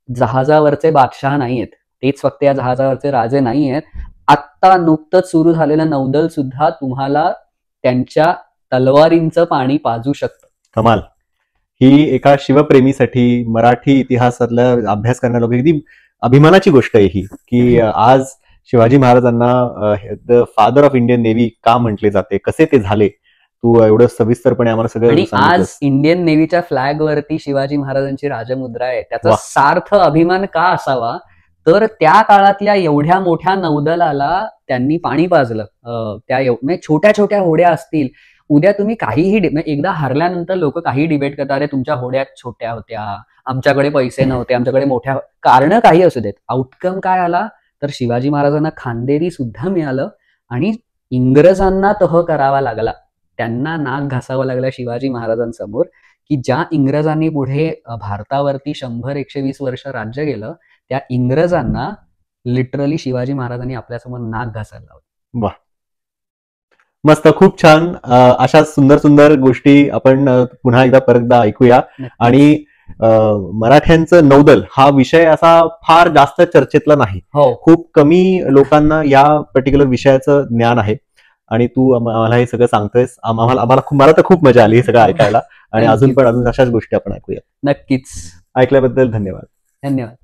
जहाजावरचे बादशाह नाहीयेत, तेच फक्त या जहाजावरचे राजे नाहीयेत. आत्ता नुकतंच सुरू झालेलं नौदल सुद्धा तुम्हाला त्यांच्या तलवारींचं पाणी पाजू शकतं. कमाल. ही एका शिवप्रेमीसाठी, मराठी इतिहासातला अभ्यास करणाऱ्या लोकांसाठी अभिमानाची गोष्ट आहे ही, की आज शिवाजी महाराजांना the father of Indian navy का म्हटले जाते, कसे ते झाले, तू एवढं सविस्तरपणे आम्हाला सगळं. आणि आज इंडियन नेव्हीच्या फ्लॅग वरती शिवाजी महाराजांची राजमुद्रा आहे. त्याचा सार्थ अभिमान का असावा, तर त्या काळातल्या एवढ्या मोठ्या नौदलाला त्यांनी पाणी पाजलं. त्या छोट्या छोट्या होड्या असतील, उद्या तुम्ही काहीही एकदा हरल्यानंतर लोक काही डिबेट करतात, अरे तुमच्या होड्या छोट्या होत्या, आमच्याकडे पैसे नव्हते, आमच्याकडे मोठ्या, कारण काही असू देत, आउटकम काय आला तर शिवाजी महाराजांना खांदेरी सुद्धा मिळालं आणि इंग्रजांना तह करावा लागला, त्यांना नाक घासावं लागलं शिवाजी महाराजांसमोर, की ज्या इंग्रजांनी पुढे भारतावरती 100-120 वर्ष राज्य केलं, त्या इंग्रजांना लिटरली शिवाजी महाराजांनी आपल्यासमोर नाक घासायला लावलं. वा, मस्त, खूप छान. अशा सुंदर सुंदर गोष्टी आपण पुन्हा एकदा परत ऐकूया. आणि मराठ्यांचं नौदल हा विषय असा फार जास्त चर्चेतला नाही. खूप कमी लोकांना या पर्टिक्युलर विषयाचं ज्ञान आहे आणि तू आम्हाला हे सगळं सांगतोयस. मला तर खूप मजा आली हे सगळं ऐकायला. आणि अजून अशाच गोष्टी आपण ऐकूया. नक्कीच. ऐकल्याबद्दल धन्यवाद.